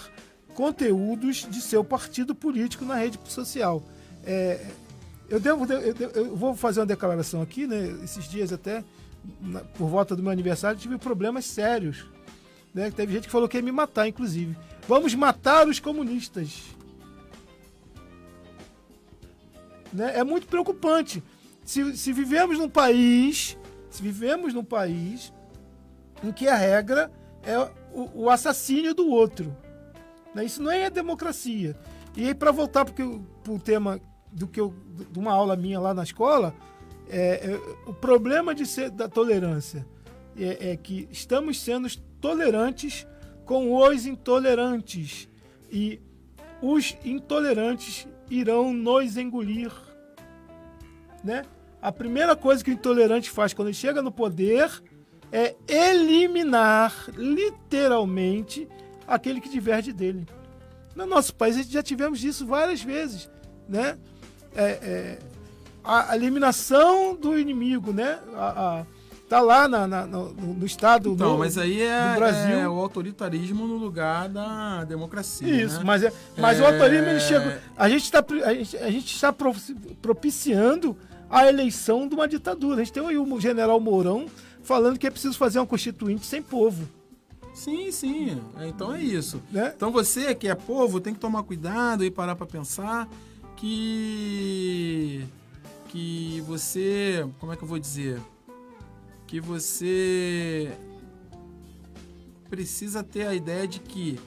conteúdos de seu partido político na rede social. Eu vou fazer uma declaração aqui, né? Esses dias até, por volta do meu aniversário, tive problemas sérios. Né? Teve gente que falou que ia me matar, inclusive. Vamos matar os comunistas. Né? É muito preocupante. Se vivemos num país em que a regra é o assassínio do outro. Né? Isso não é democracia. E aí, para voltar para o tema de uma aula minha lá na escola, o problema da tolerância é que estamos sendo tolerantes com os intolerantes. E os intolerantes irão nos engolir. Né? A primeira coisa que o intolerante faz quando ele chega no poder é eliminar, literalmente, aquele que diverge dele. No nosso país, já tivemos isso várias vezes. Né? A eliminação do inimigo, né? Tá lá no estado do mas aí do Brasil. O autoritarismo no lugar da democracia. Isso, né? mas o autoritarismo ele chega. A gente está propiciando a eleição de uma ditadura. A gente tem aí o general Mourão falando que é preciso fazer uma constituinte sem povo. Sim. Então é isso. Né? Então você que é povo tem que tomar cuidado e parar para pensar que você, como é que eu vou dizer? Que você precisa ter a ideia de que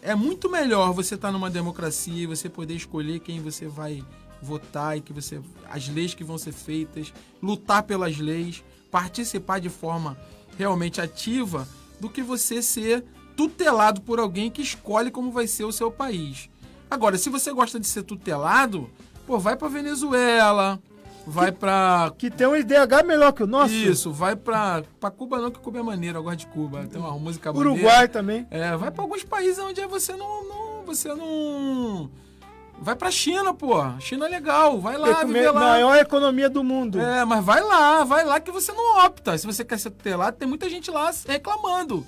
é muito melhor você estar numa democracia e você poder escolher quem você vai votar e as leis que vão ser feitas, lutar pelas leis, participar de forma realmente ativa, do que você ser tutelado por alguém que escolhe como vai ser o seu país. Agora, se você gosta de ser tutelado, pô, vai pra Venezuela, vai pra... Que tem um IDH melhor que o nosso. Isso, vai pra Cuba não, que Cuba é maneiro, eu gosto de Cuba. Tem uma música maneira. Uruguai também. Vai pra alguns países onde você não... Vai pra China, pô. China é legal, vai lá, viver lá. Maior economia do mundo. Mas vai lá que você não opta. Se você quer ser tutelado, tem muita gente lá reclamando.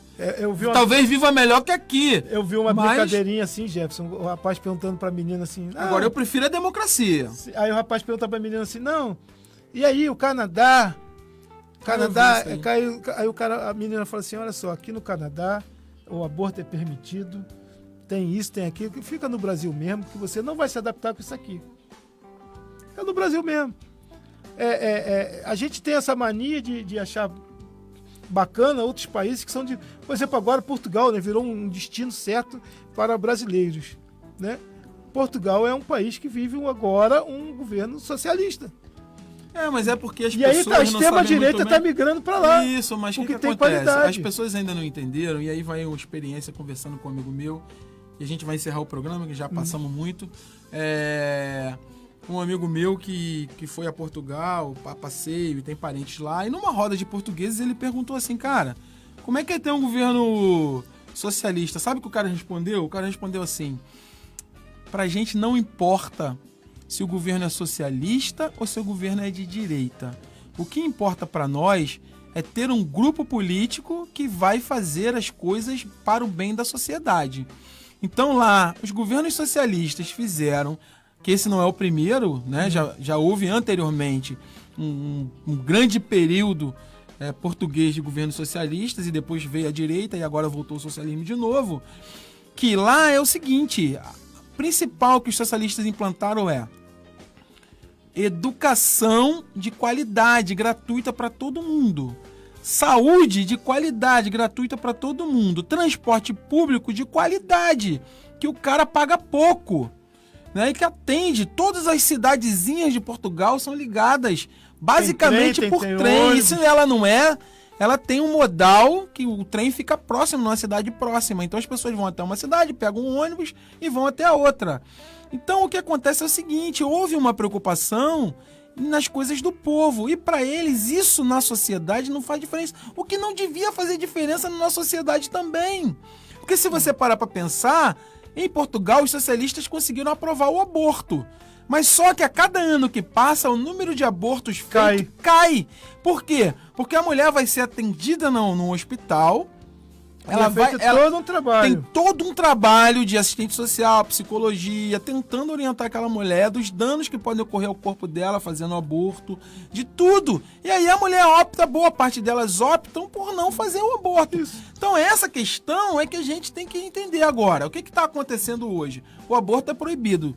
Talvez viva melhor que aqui. Eu vi uma brincadeirinha assim, Jefferson, o rapaz perguntando pra menina assim... Agora, eu prefiro a democracia. Aí o rapaz pergunta pra menina assim, não, e aí o Canadá... a menina fala assim, olha só, aqui no Canadá o aborto é permitido, tem isso, tem aquilo, que fica no Brasil mesmo, que você não vai se adaptar com isso aqui. É no Brasil mesmo. A gente tem essa mania de achar bacana outros países que são de... Por exemplo, agora Portugal, né, virou um destino certo para brasileiros. Né? Portugal é um país que vive agora um governo socialista. Mas é porque as pessoas. E aí a extrema-direita está migrando para lá. Isso, mas o que acontece? Qualidade. As pessoas ainda não entenderam, e aí vai uma experiência conversando com um amigo meu, e a gente vai encerrar o programa, que já passamos muito. Um amigo meu que foi a Portugal, a passeio, e tem parentes lá, e numa roda de portugueses ele perguntou assim, cara, como é que é ter um governo socialista? Sabe o que o cara respondeu? O cara respondeu assim, pra gente não importa se o governo é socialista ou se o governo é de direita. O que importa para nós é ter um grupo político que vai fazer as coisas para o bem da sociedade. Então lá, os governos socialistas fizeram, que esse não é o primeiro, né? Já houve anteriormente um grande período português de governos socialistas, e depois veio a direita e agora voltou o socialismo de novo, que lá é o seguinte... principal que os socialistas implantaram é educação de qualidade gratuita para todo mundo, saúde de qualidade gratuita para todo mundo, transporte público de qualidade, que o cara paga pouco, né? E que atende. Todas as cidadezinhas de Portugal são ligadas basicamente por trem. E se ela não é... ela tem um modal que o trem fica próximo, numa cidade próxima. Então as pessoas vão até uma cidade, pegam um ônibus e vão até a outra. Então o que acontece é o seguinte, houve uma preocupação nas coisas do povo. E para eles isso na sociedade não faz diferença. O que não devia fazer diferença na nossa sociedade também. Porque se você parar para pensar, em Portugal os socialistas conseguiram aprovar o aborto. Mas só que a cada ano que passa, o número de abortos cai. Por quê? Porque a mulher vai ser atendida no hospital. Ela todo um trabalho. Tem todo um trabalho de assistente social, psicologia, tentando orientar aquela mulher dos danos que podem ocorrer ao corpo dela fazendo aborto, de tudo. E aí a mulher opta, boa parte delas optam por não fazer o aborto. Isso. Então essa questão é que a gente tem que entender agora. O que está acontecendo hoje? O aborto é proibido.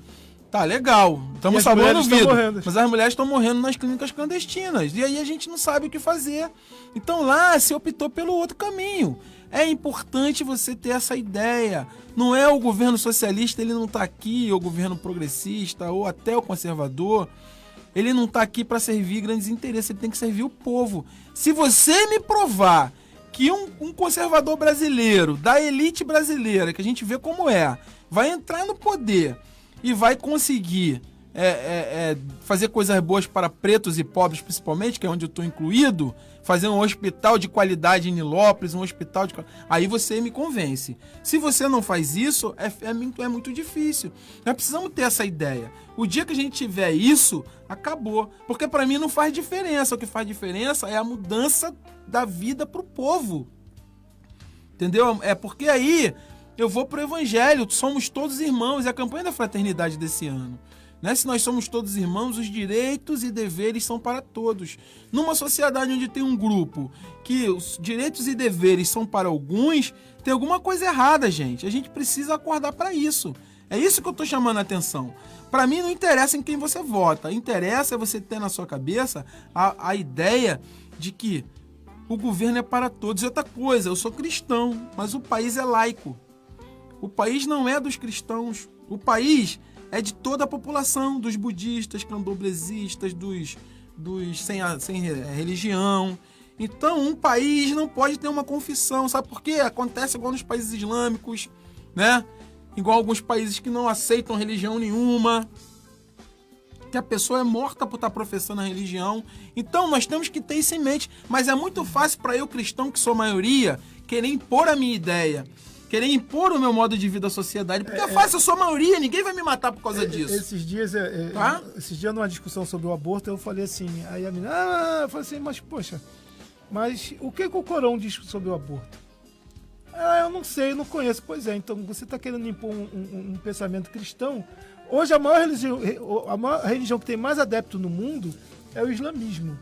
Tá, legal. Estamos salvando vidas. Mas as mulheres estão morrendo nas clínicas clandestinas. E aí a gente não sabe o que fazer. Então lá se optou pelo outro caminho. É importante você ter essa ideia. Não é o governo socialista, ele não está aqui, ou o governo progressista, ou até o conservador. Ele não está aqui para servir grandes interesses, ele tem que servir o povo. Se você me provar que um conservador brasileiro, da elite brasileira, que a gente vê como vai entrar no poder e vai conseguir fazer coisas boas para pretos e pobres principalmente, que é onde eu estou incluído, fazer um hospital de qualidade em Nilópolis, um hospital de... Aí você me convence. Se você não faz isso, é muito difícil. Nós precisamos ter essa ideia. O dia que a gente tiver isso, acabou. Porque para mim não faz diferença. O que faz diferença é a mudança da vida para o povo. Entendeu? É porque aí eu vou pro evangelho, somos todos irmãos, é a campanha da fraternidade desse ano. Né? Se nós somos todos irmãos, os direitos e deveres são para todos. Numa sociedade onde tem um grupo que os direitos e deveres são para alguns, tem alguma coisa errada, gente. A gente precisa acordar para isso. É isso que eu estou chamando a atenção. Para mim não interessa em quem você vota, interessa você ter na sua cabeça a ideia de que o governo é para todos. E outra coisa, eu sou cristão, mas o país é laico. O país não é dos cristãos, o país é de toda a população, dos budistas, candomblesistas, dos sem religião. Então, um país não pode ter uma confissão, sabe por quê? Acontece igual nos países islâmicos, né? igual alguns países que não aceitam religião nenhuma, que a pessoa é morta por estar professando a religião. Então nós temos que ter isso em mente. Mas é muito fácil para eu, cristão, que sou maioria, querer impor a minha ideia, querer impor o meu modo de vida à sociedade, porque é fácil, eu sou maioria, ninguém vai me matar por causa disso. Esses dias, Tá? numa discussão sobre o aborto, eu falei assim, aí a menina, eu falei assim, mas poxa, mas o que o Corão diz sobre o aborto? Eu não sei, eu não conheço. Pois é, então você está querendo impor um pensamento cristão. Hoje a maior religião que tem mais adepto no mundo é o islamismo.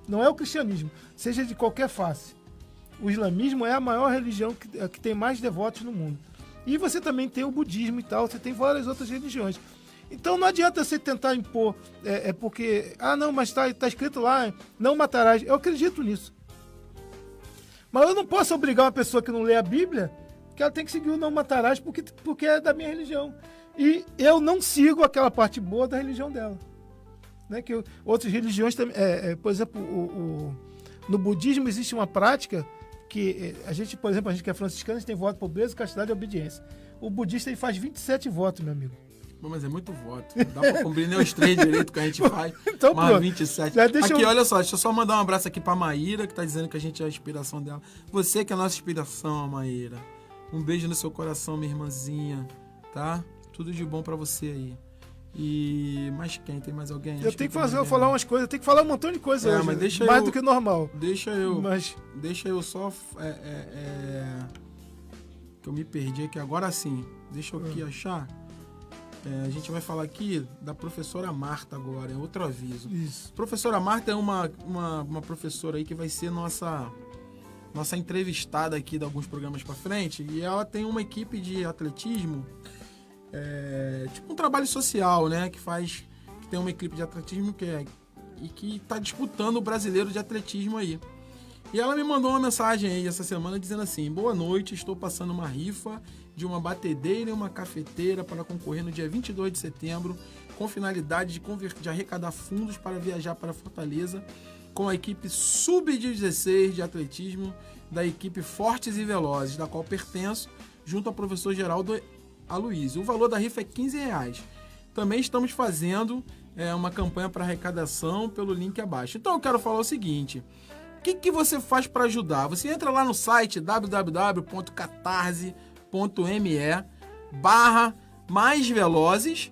Não é o cristianismo, seja de qualquer face. O islamismo é a maior religião que tem mais devotos no mundo. E você também tem o budismo e tal, você tem várias outras religiões. Então não adianta você tentar impor, porque, não, mas está escrito lá, não matarás. Eu acredito nisso. Mas eu não posso obrigar uma pessoa que não lê a Bíblia que ela tem que seguir o não matarás porque é da minha religião. E eu não sigo aquela parte boa da religião dela. Né? Que outras religiões também. Por exemplo, no budismo existe uma prática que a gente, por exemplo, a gente que é franciscano, a gente tem voto, pobreza, castidade e obediência. O budista ele faz 27 votos, meu amigo. Mas é muito voto. Não dá pra cumprir nem os 3 direitos que a gente faz. Então, mais pronto. 27. Olha só, deixa eu só mandar um abraço aqui pra Maíra, que tá dizendo que a gente é a inspiração dela. Você que é a nossa inspiração, Maíra. Um beijo no seu coração, minha irmãzinha. Tá? Tudo de bom pra você aí. E mais quem? Tem mais alguém? Eu tenho que falar umas coisas, eu tenho que falar um montão de coisa hoje, mas deixa mais do que normal. Deixa eu só que eu me perdi aqui agora sim. Deixa eu aqui achar. A gente vai falar aqui da professora Marta agora, é outro aviso. Isso. Professora Marta é uma professora aí que vai ser nossa entrevistada aqui de alguns programas pra frente, e ela tem uma equipe de atletismo, tipo um trabalho social, né, que tem uma equipe de atletismo que tá disputando o brasileiro de atletismo aí. E ela me mandou uma mensagem aí essa semana dizendo assim: boa noite, estou passando uma rifa de uma batedeira e uma cafeteira para concorrer no dia 22 de setembro, com finalidade de arrecadar fundos para viajar para Fortaleza com a equipe sub-16 de atletismo da equipe Fortes e Velozes, da qual pertenço, junto ao professor Geraldo Aloysio. O valor da rifa é R$15. Também estamos fazendo uma campanha para arrecadação pelo link abaixo. Então eu quero falar o seguinte: o que você faz para ajudar? Você entra lá no site www.catarse.me/maisvelozes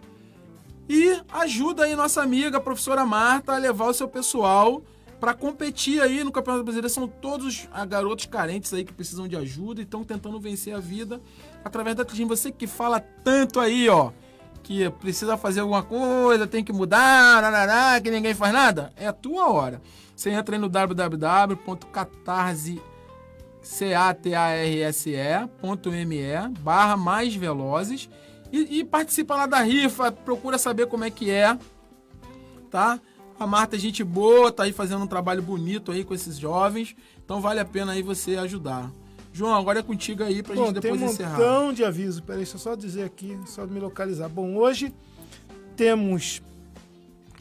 e ajuda aí nossa amiga, a professora Marta, a levar o seu pessoal para competir aí no Campeonato Brasileiro. São todos garotos carentes aí que precisam de ajuda e estão tentando vencer a vida através da atletismo. Você que fala tanto aí, ó, que precisa fazer alguma coisa, tem que mudar, que ninguém faz nada, é a tua hora. Você entra aí no www.catarse.me/maisvelozes e participa lá da rifa, procura saber como é que é, tá? A Marta é gente boa, tá aí fazendo um trabalho bonito aí com esses jovens, então vale a pena aí você ajudar. João, agora é contigo aí pra gente depois encerrar. Tem um montão de aviso, peraí, deixa eu só dizer aqui, só me localizar. Bom, hoje temos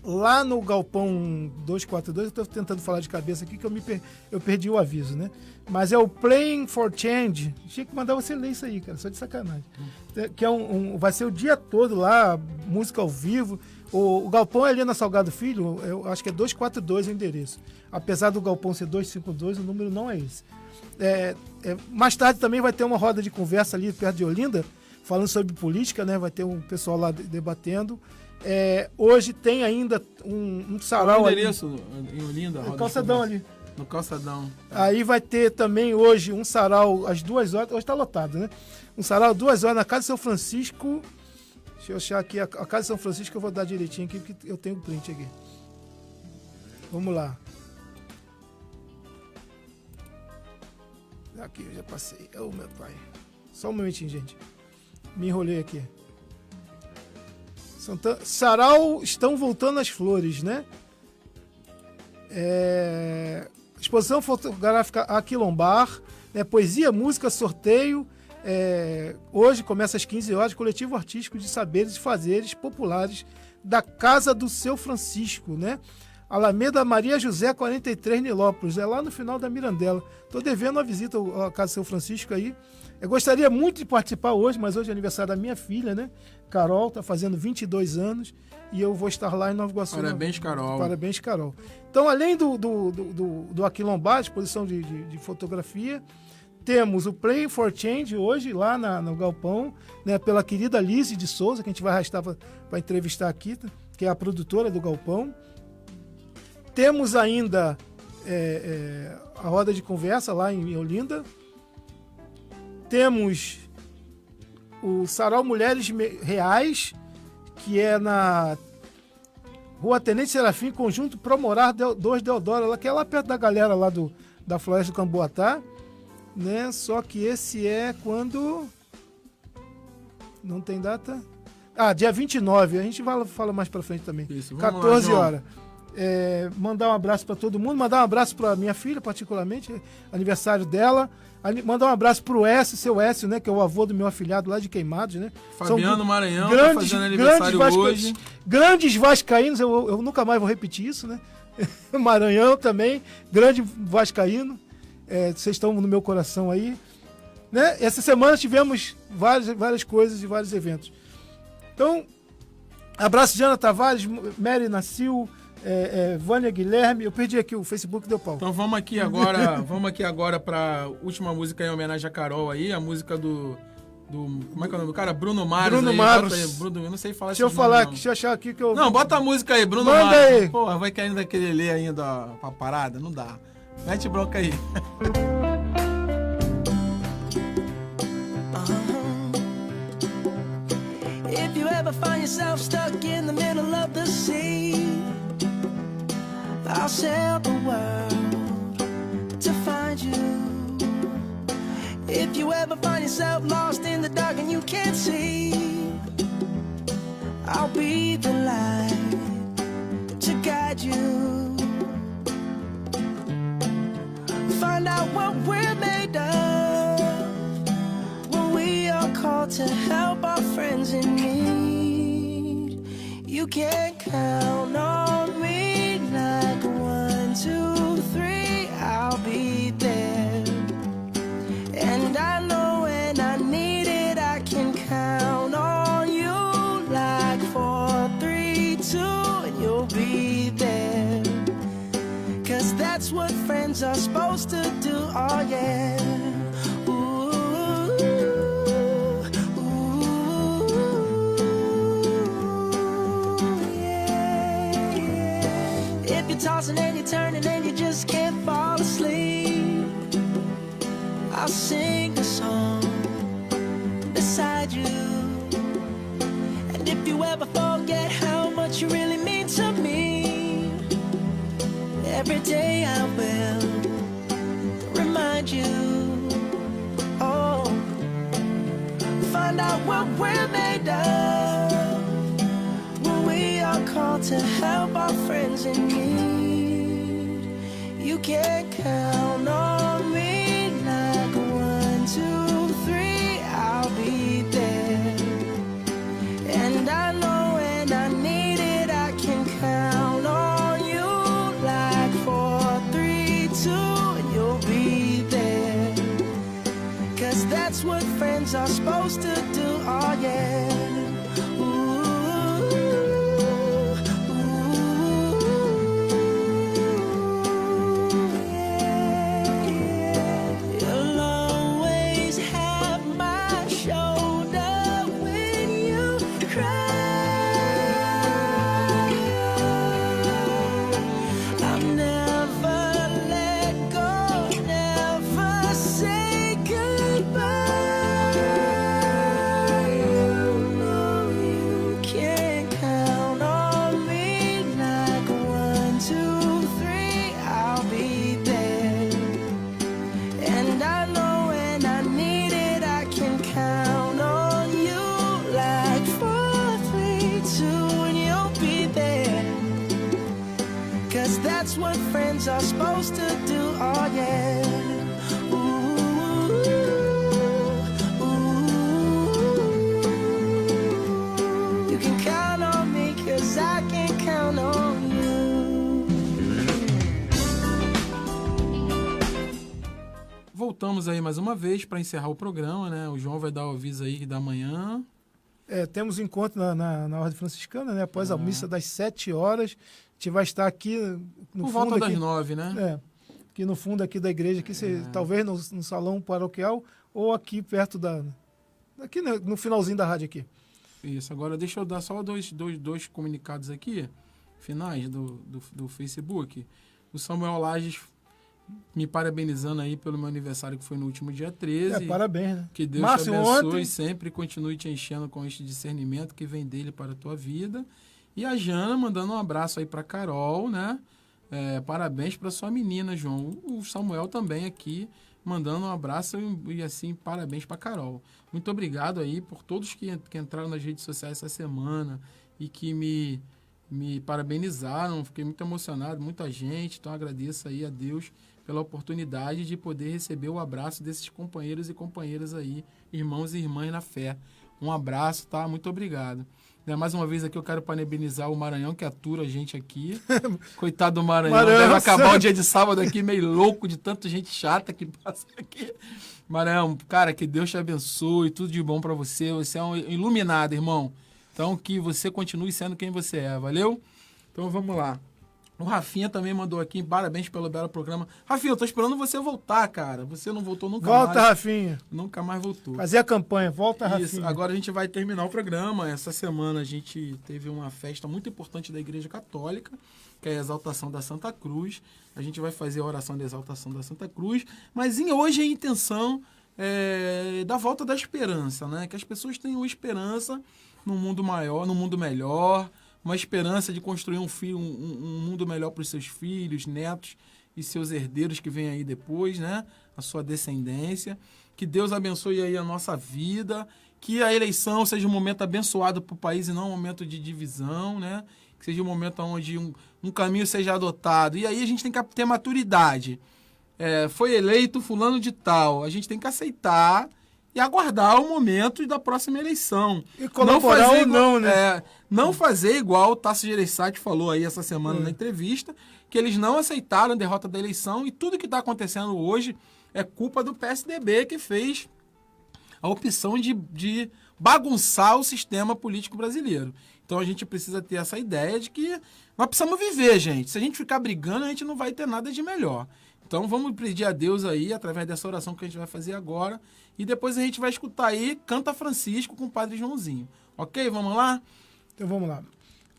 lá no Galpão 242, eu tô tentando falar de cabeça aqui que eu perdi o aviso, né? Mas é o Playing for Change. Tinha que mandar você ler isso aí, cara, só de sacanagem. Que vai ser o dia todo lá, música ao vivo. O Galpão é ali na Salgado Filho, eu acho que é 242 o endereço. Apesar do Galpão ser 252, o número não é esse. Mais tarde também vai ter uma roda de conversa ali perto de Olinda, falando sobre política, né? Vai ter um pessoal lá debatendo. Hoje tem ainda um sarau. Qual o endereço ali em Olinda? No calçadão ali. No calçadão. Aí vai ter também hoje um sarau às 2 horas. Hoje tá lotado, né? Um sarau 2 horas na Casa de São Francisco. Deixa eu achar aqui a Casa de São Francisco, eu vou dar direitinho aqui, porque eu tenho o print aqui. Vamos lá. Aqui, eu já passei. Oh, meu pai. Só um momentinho, gente. Me enrolei aqui. Sarau estão voltando as flores, né? Exposição fotográfica Aquilombar, né? Poesia, música, sorteio. Hoje começa às 15 horas, coletivo artístico de saberes e fazeres populares da Casa do Seu Francisco, né? Alameda Maria José 43, Nilópolis. É lá no final da Mirandela. Estou devendo uma visita à casa do seu Francisco aí. Eu gostaria muito de participar hoje, mas hoje é aniversário da minha filha, né? Carol, está fazendo 22 anos. E eu vou estar lá em Nova Iguaçu. Parabéns, Carol. Parabéns, Carol. Então, além do Aquilombá, exposição de fotografia, temos o Play for Change hoje, lá no Galpão, né, pela querida Lise de Souza, que a gente vai arrastar para entrevistar aqui, que é a produtora do Galpão. Temos ainda a roda de conversa lá em Olinda. Temos o Sarau Mulheres Reais, que é na Rua Tenente Serafim, Conjunto Promorar 2 Deodoro, que é lá perto da galera lá da Floresta do Camboatá, né? Só que esse é quando... Não tem data? Dia 29, a gente fala mais pra frente também. Isso, 14 horas. Mandar um abraço para todo mundo, mandar um abraço para minha filha, particularmente, aniversário dela. Mandar um abraço pro seu Écio, né, que é o avô do meu afilhado lá de Queimados, né? Fabiano Maranhão, tá fazendo aniversário hoje. Grandes vascaínos, eu nunca mais vou repetir isso, né? Maranhão também, grande vascaíno. Vocês estão no meu coração aí. Né? Essa semana tivemos várias coisas e vários eventos. Então, abraço de Ana Tavares, Mary Nassil, Vânia Guilherme. Eu perdi aqui, o Facebook deu pau. Então vamos aqui agora para última música em homenagem a Carol aí, a música do como é que é o nome do cara? Bruno Maros. Bruno Maros. Eu não sei falar. Deixa eu falar aqui, deixa eu achar aqui que eu... Não, bota a música aí, Bruno Maros. Manda aí. Porra, vai querendo aquele ler ainda pra parada? Não dá. Mete bronca aí. If you ever find yourself stuck in the middle of the sea, I'll sail the world to find you. If you ever find yourself lost in the dark and you can't see, I'll be the light to guide you. Find out what we're made of when we are called to help our friends in need. You can count on me like 1, 2, 3, I'll be there. And I know when I need it, I can count on you like 4, 3, 2, and you'll be there. 'Cause that's what friends are supposed to do, oh yeah. If you're tossing and you're turning and you just can't fall asleep, I'll sing a song beside you. And if you ever forget how much you really mean to me, every day I will remind you. Oh, find out what we're made of when we are called to help our friends in need. You can count on me like 1, 2, 3, I'll be there. And I know when I need it, I can count on you like 4, 3, 2, and you'll be there. 'Cause that's what friends are supposed to do, oh yeah. That's what friends are supposed to do, oh yeah. You can count on me 'cause I can count on you. voltamos aí mais uma vez para encerrar o programa, né? O João vai dar o aviso aí da manhã. Temos encontro na Ordem Franciscana, né? Após a missa das 7 horas. A gente vai estar aqui no Por fundo volta aqui, das 9, né? aqui no fundo aqui da igreja, aqui, talvez no salão paroquial ou aqui perto aqui no finalzinho da rádio aqui. Isso, agora deixa eu dar só dois comunicados aqui, finais do Facebook. O Samuel Lages me parabenizando aí pelo meu aniversário que foi no último dia 13. Parabéns, né? Que Deus Márcio, te abençoe ontem... e sempre continue te enchendo com este discernimento que vem dele para a tua vida. E a Jana mandando um abraço aí para Carol, né? Parabéns para sua menina, João. O Samuel também aqui mandando um abraço e assim, parabéns para Carol. Muito obrigado aí por todos que entraram nas redes sociais essa semana e que me parabenizaram. Fiquei muito emocionado, muita gente. Então agradeço aí a Deus pela oportunidade de poder receber o abraço desses companheiros e companheiras aí, irmãos e irmãs na fé. Um abraço, tá? Muito obrigado. Mais uma vez aqui eu quero parabenizar o Maranhão, que atura a gente aqui. Coitado do Maranhão. Deve acabar o dia de sábado aqui meio louco de tanta gente chata que passa aqui. Maranhão, cara, que Deus te abençoe, tudo de bom pra você. Você é um iluminado, irmão. Então que você continue sendo quem você é, valeu? Então vamos lá. O Rafinha também mandou aqui, parabéns pelo belo programa. Rafinha, eu tô esperando você voltar, cara. Você não voltou nunca mais. Volta, Rafinha. Nunca mais voltou. Fazer a campanha, volta, Rafinha. Isso, agora a gente vai terminar o programa. Essa semana a gente teve uma festa muito importante da Igreja Católica, que é a exaltação da Santa Cruz. A gente vai fazer a oração da exaltação da Santa Cruz, mas hoje a intenção é da volta da esperança, né? Que as pessoas tenham esperança num mundo maior, num mundo melhor, uma esperança de construir um mundo melhor para os seus filhos, netos e seus herdeiros que vêm aí depois, né? A sua descendência. Que Deus abençoe aí a nossa vida, que a eleição seja um momento abençoado para o país e não um momento de divisão, né? Que seja um momento onde um caminho seja adotado. E aí a gente tem que ter maturidade. Foi eleito fulano de tal, a gente tem que aceitar e aguardar o momento da próxima eleição. E colaborar ou não, né? Não fazer igual o Tasso Gereissati falou aí essa semana na entrevista, que eles não aceitaram a derrota da eleição e tudo que está acontecendo hoje é culpa do PSDB, que fez a opção de bagunçar o sistema político brasileiro. Então a gente precisa ter essa ideia de que nós precisamos viver, gente. Se a gente ficar brigando, a gente não vai ter nada de melhor. Então vamos pedir a Deus aí, através dessa oração que a gente vai fazer agora. E depois a gente vai escutar aí Canta Francisco com o Padre Joãozinho. Ok? Vamos lá? Então vamos lá.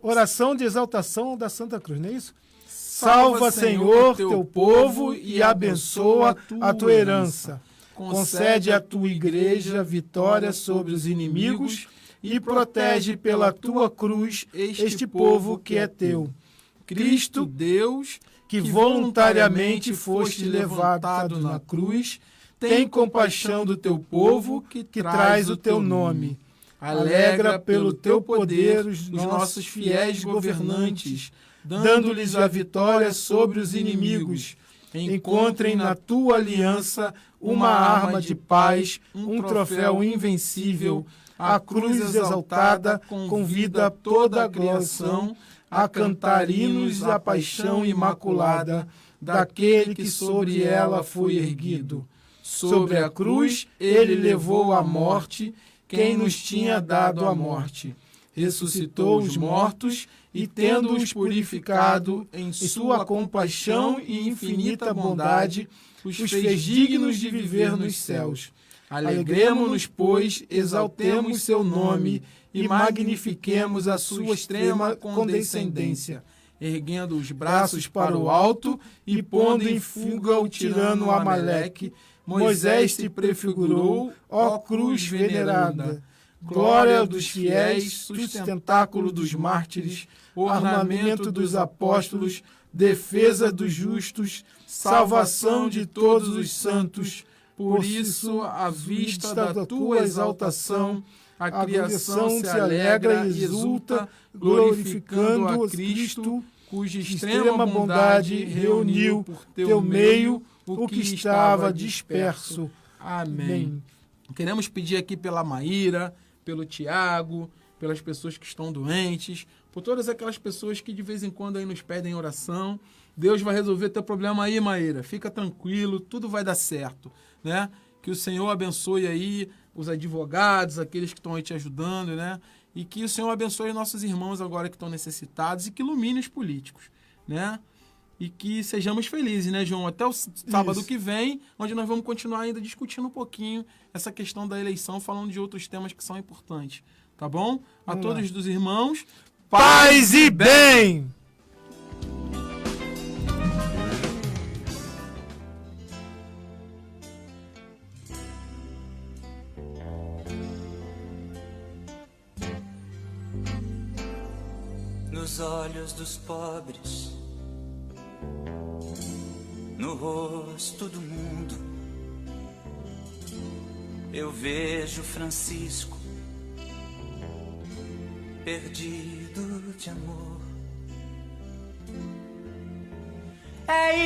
Oração de exaltação da Santa Cruz, não é isso? Salva, Senhor, teu povo e abençoa a tua herança. Concede à tua igreja vitória sobre os inimigos e protege pela tua cruz este povo que é teu. Cristo, Deus, que voluntariamente foste levantado na cruz, tem compaixão do teu povo que traz o teu nome. Alegra pelo teu poder os nossos fiéis governantes, dando-lhes a vitória sobre os inimigos. Encontrem na tua aliança uma arma de paz, um troféu invencível. A cruz exaltada convida toda a criação a cantar hinos à paixão imaculada daquele que sobre ela foi erguido. Sobre a cruz ele levou a morte quem nos tinha dado a morte. Ressuscitou os mortos e, tendo-os purificado em sua compaixão e infinita bondade, os fez dignos de viver nos céus. Alegremo-nos, pois, exaltemos seu nome e magnifiquemos a sua extrema condescendência, erguendo os braços para o alto e pondo em fuga o tirano Amaleque. Moisés te prefigurou, ó cruz venerada. Glória dos fiéis, sustentáculo dos mártires, ornamento dos apóstolos, defesa dos justos, salvação de todos os santos. Por isso, à vista da tua exaltação, a criação se alegra e exulta, glorificando a Cristo, cuja extrema bondade reuniu por teu meio o que estava disperso. Amém. Queremos pedir aqui pela Maíra, pelo Tiago, pelas pessoas que estão doentes, por todas aquelas pessoas que de vez em quando aí nos pedem oração. Deus vai resolver teu problema aí, Maíra. Fica tranquilo, tudo vai dar certo, né? Que o Senhor abençoe aí os advogados, aqueles que estão aí te ajudando, né? E que o Senhor abençoe nossos irmãos agora que estão necessitados e que ilumine os políticos, né? E que sejamos felizes, né, João? Até o sábado Isso. que vem, onde nós vamos continuar ainda discutindo um pouquinho essa questão da eleição, falando de outros temas que são importantes, tá bom? A Vamos todos lá. dos irmãos, Paz e bem! Nos olhos dos pobres, no rosto do mundo, eu vejo Francisco perdido de amor. É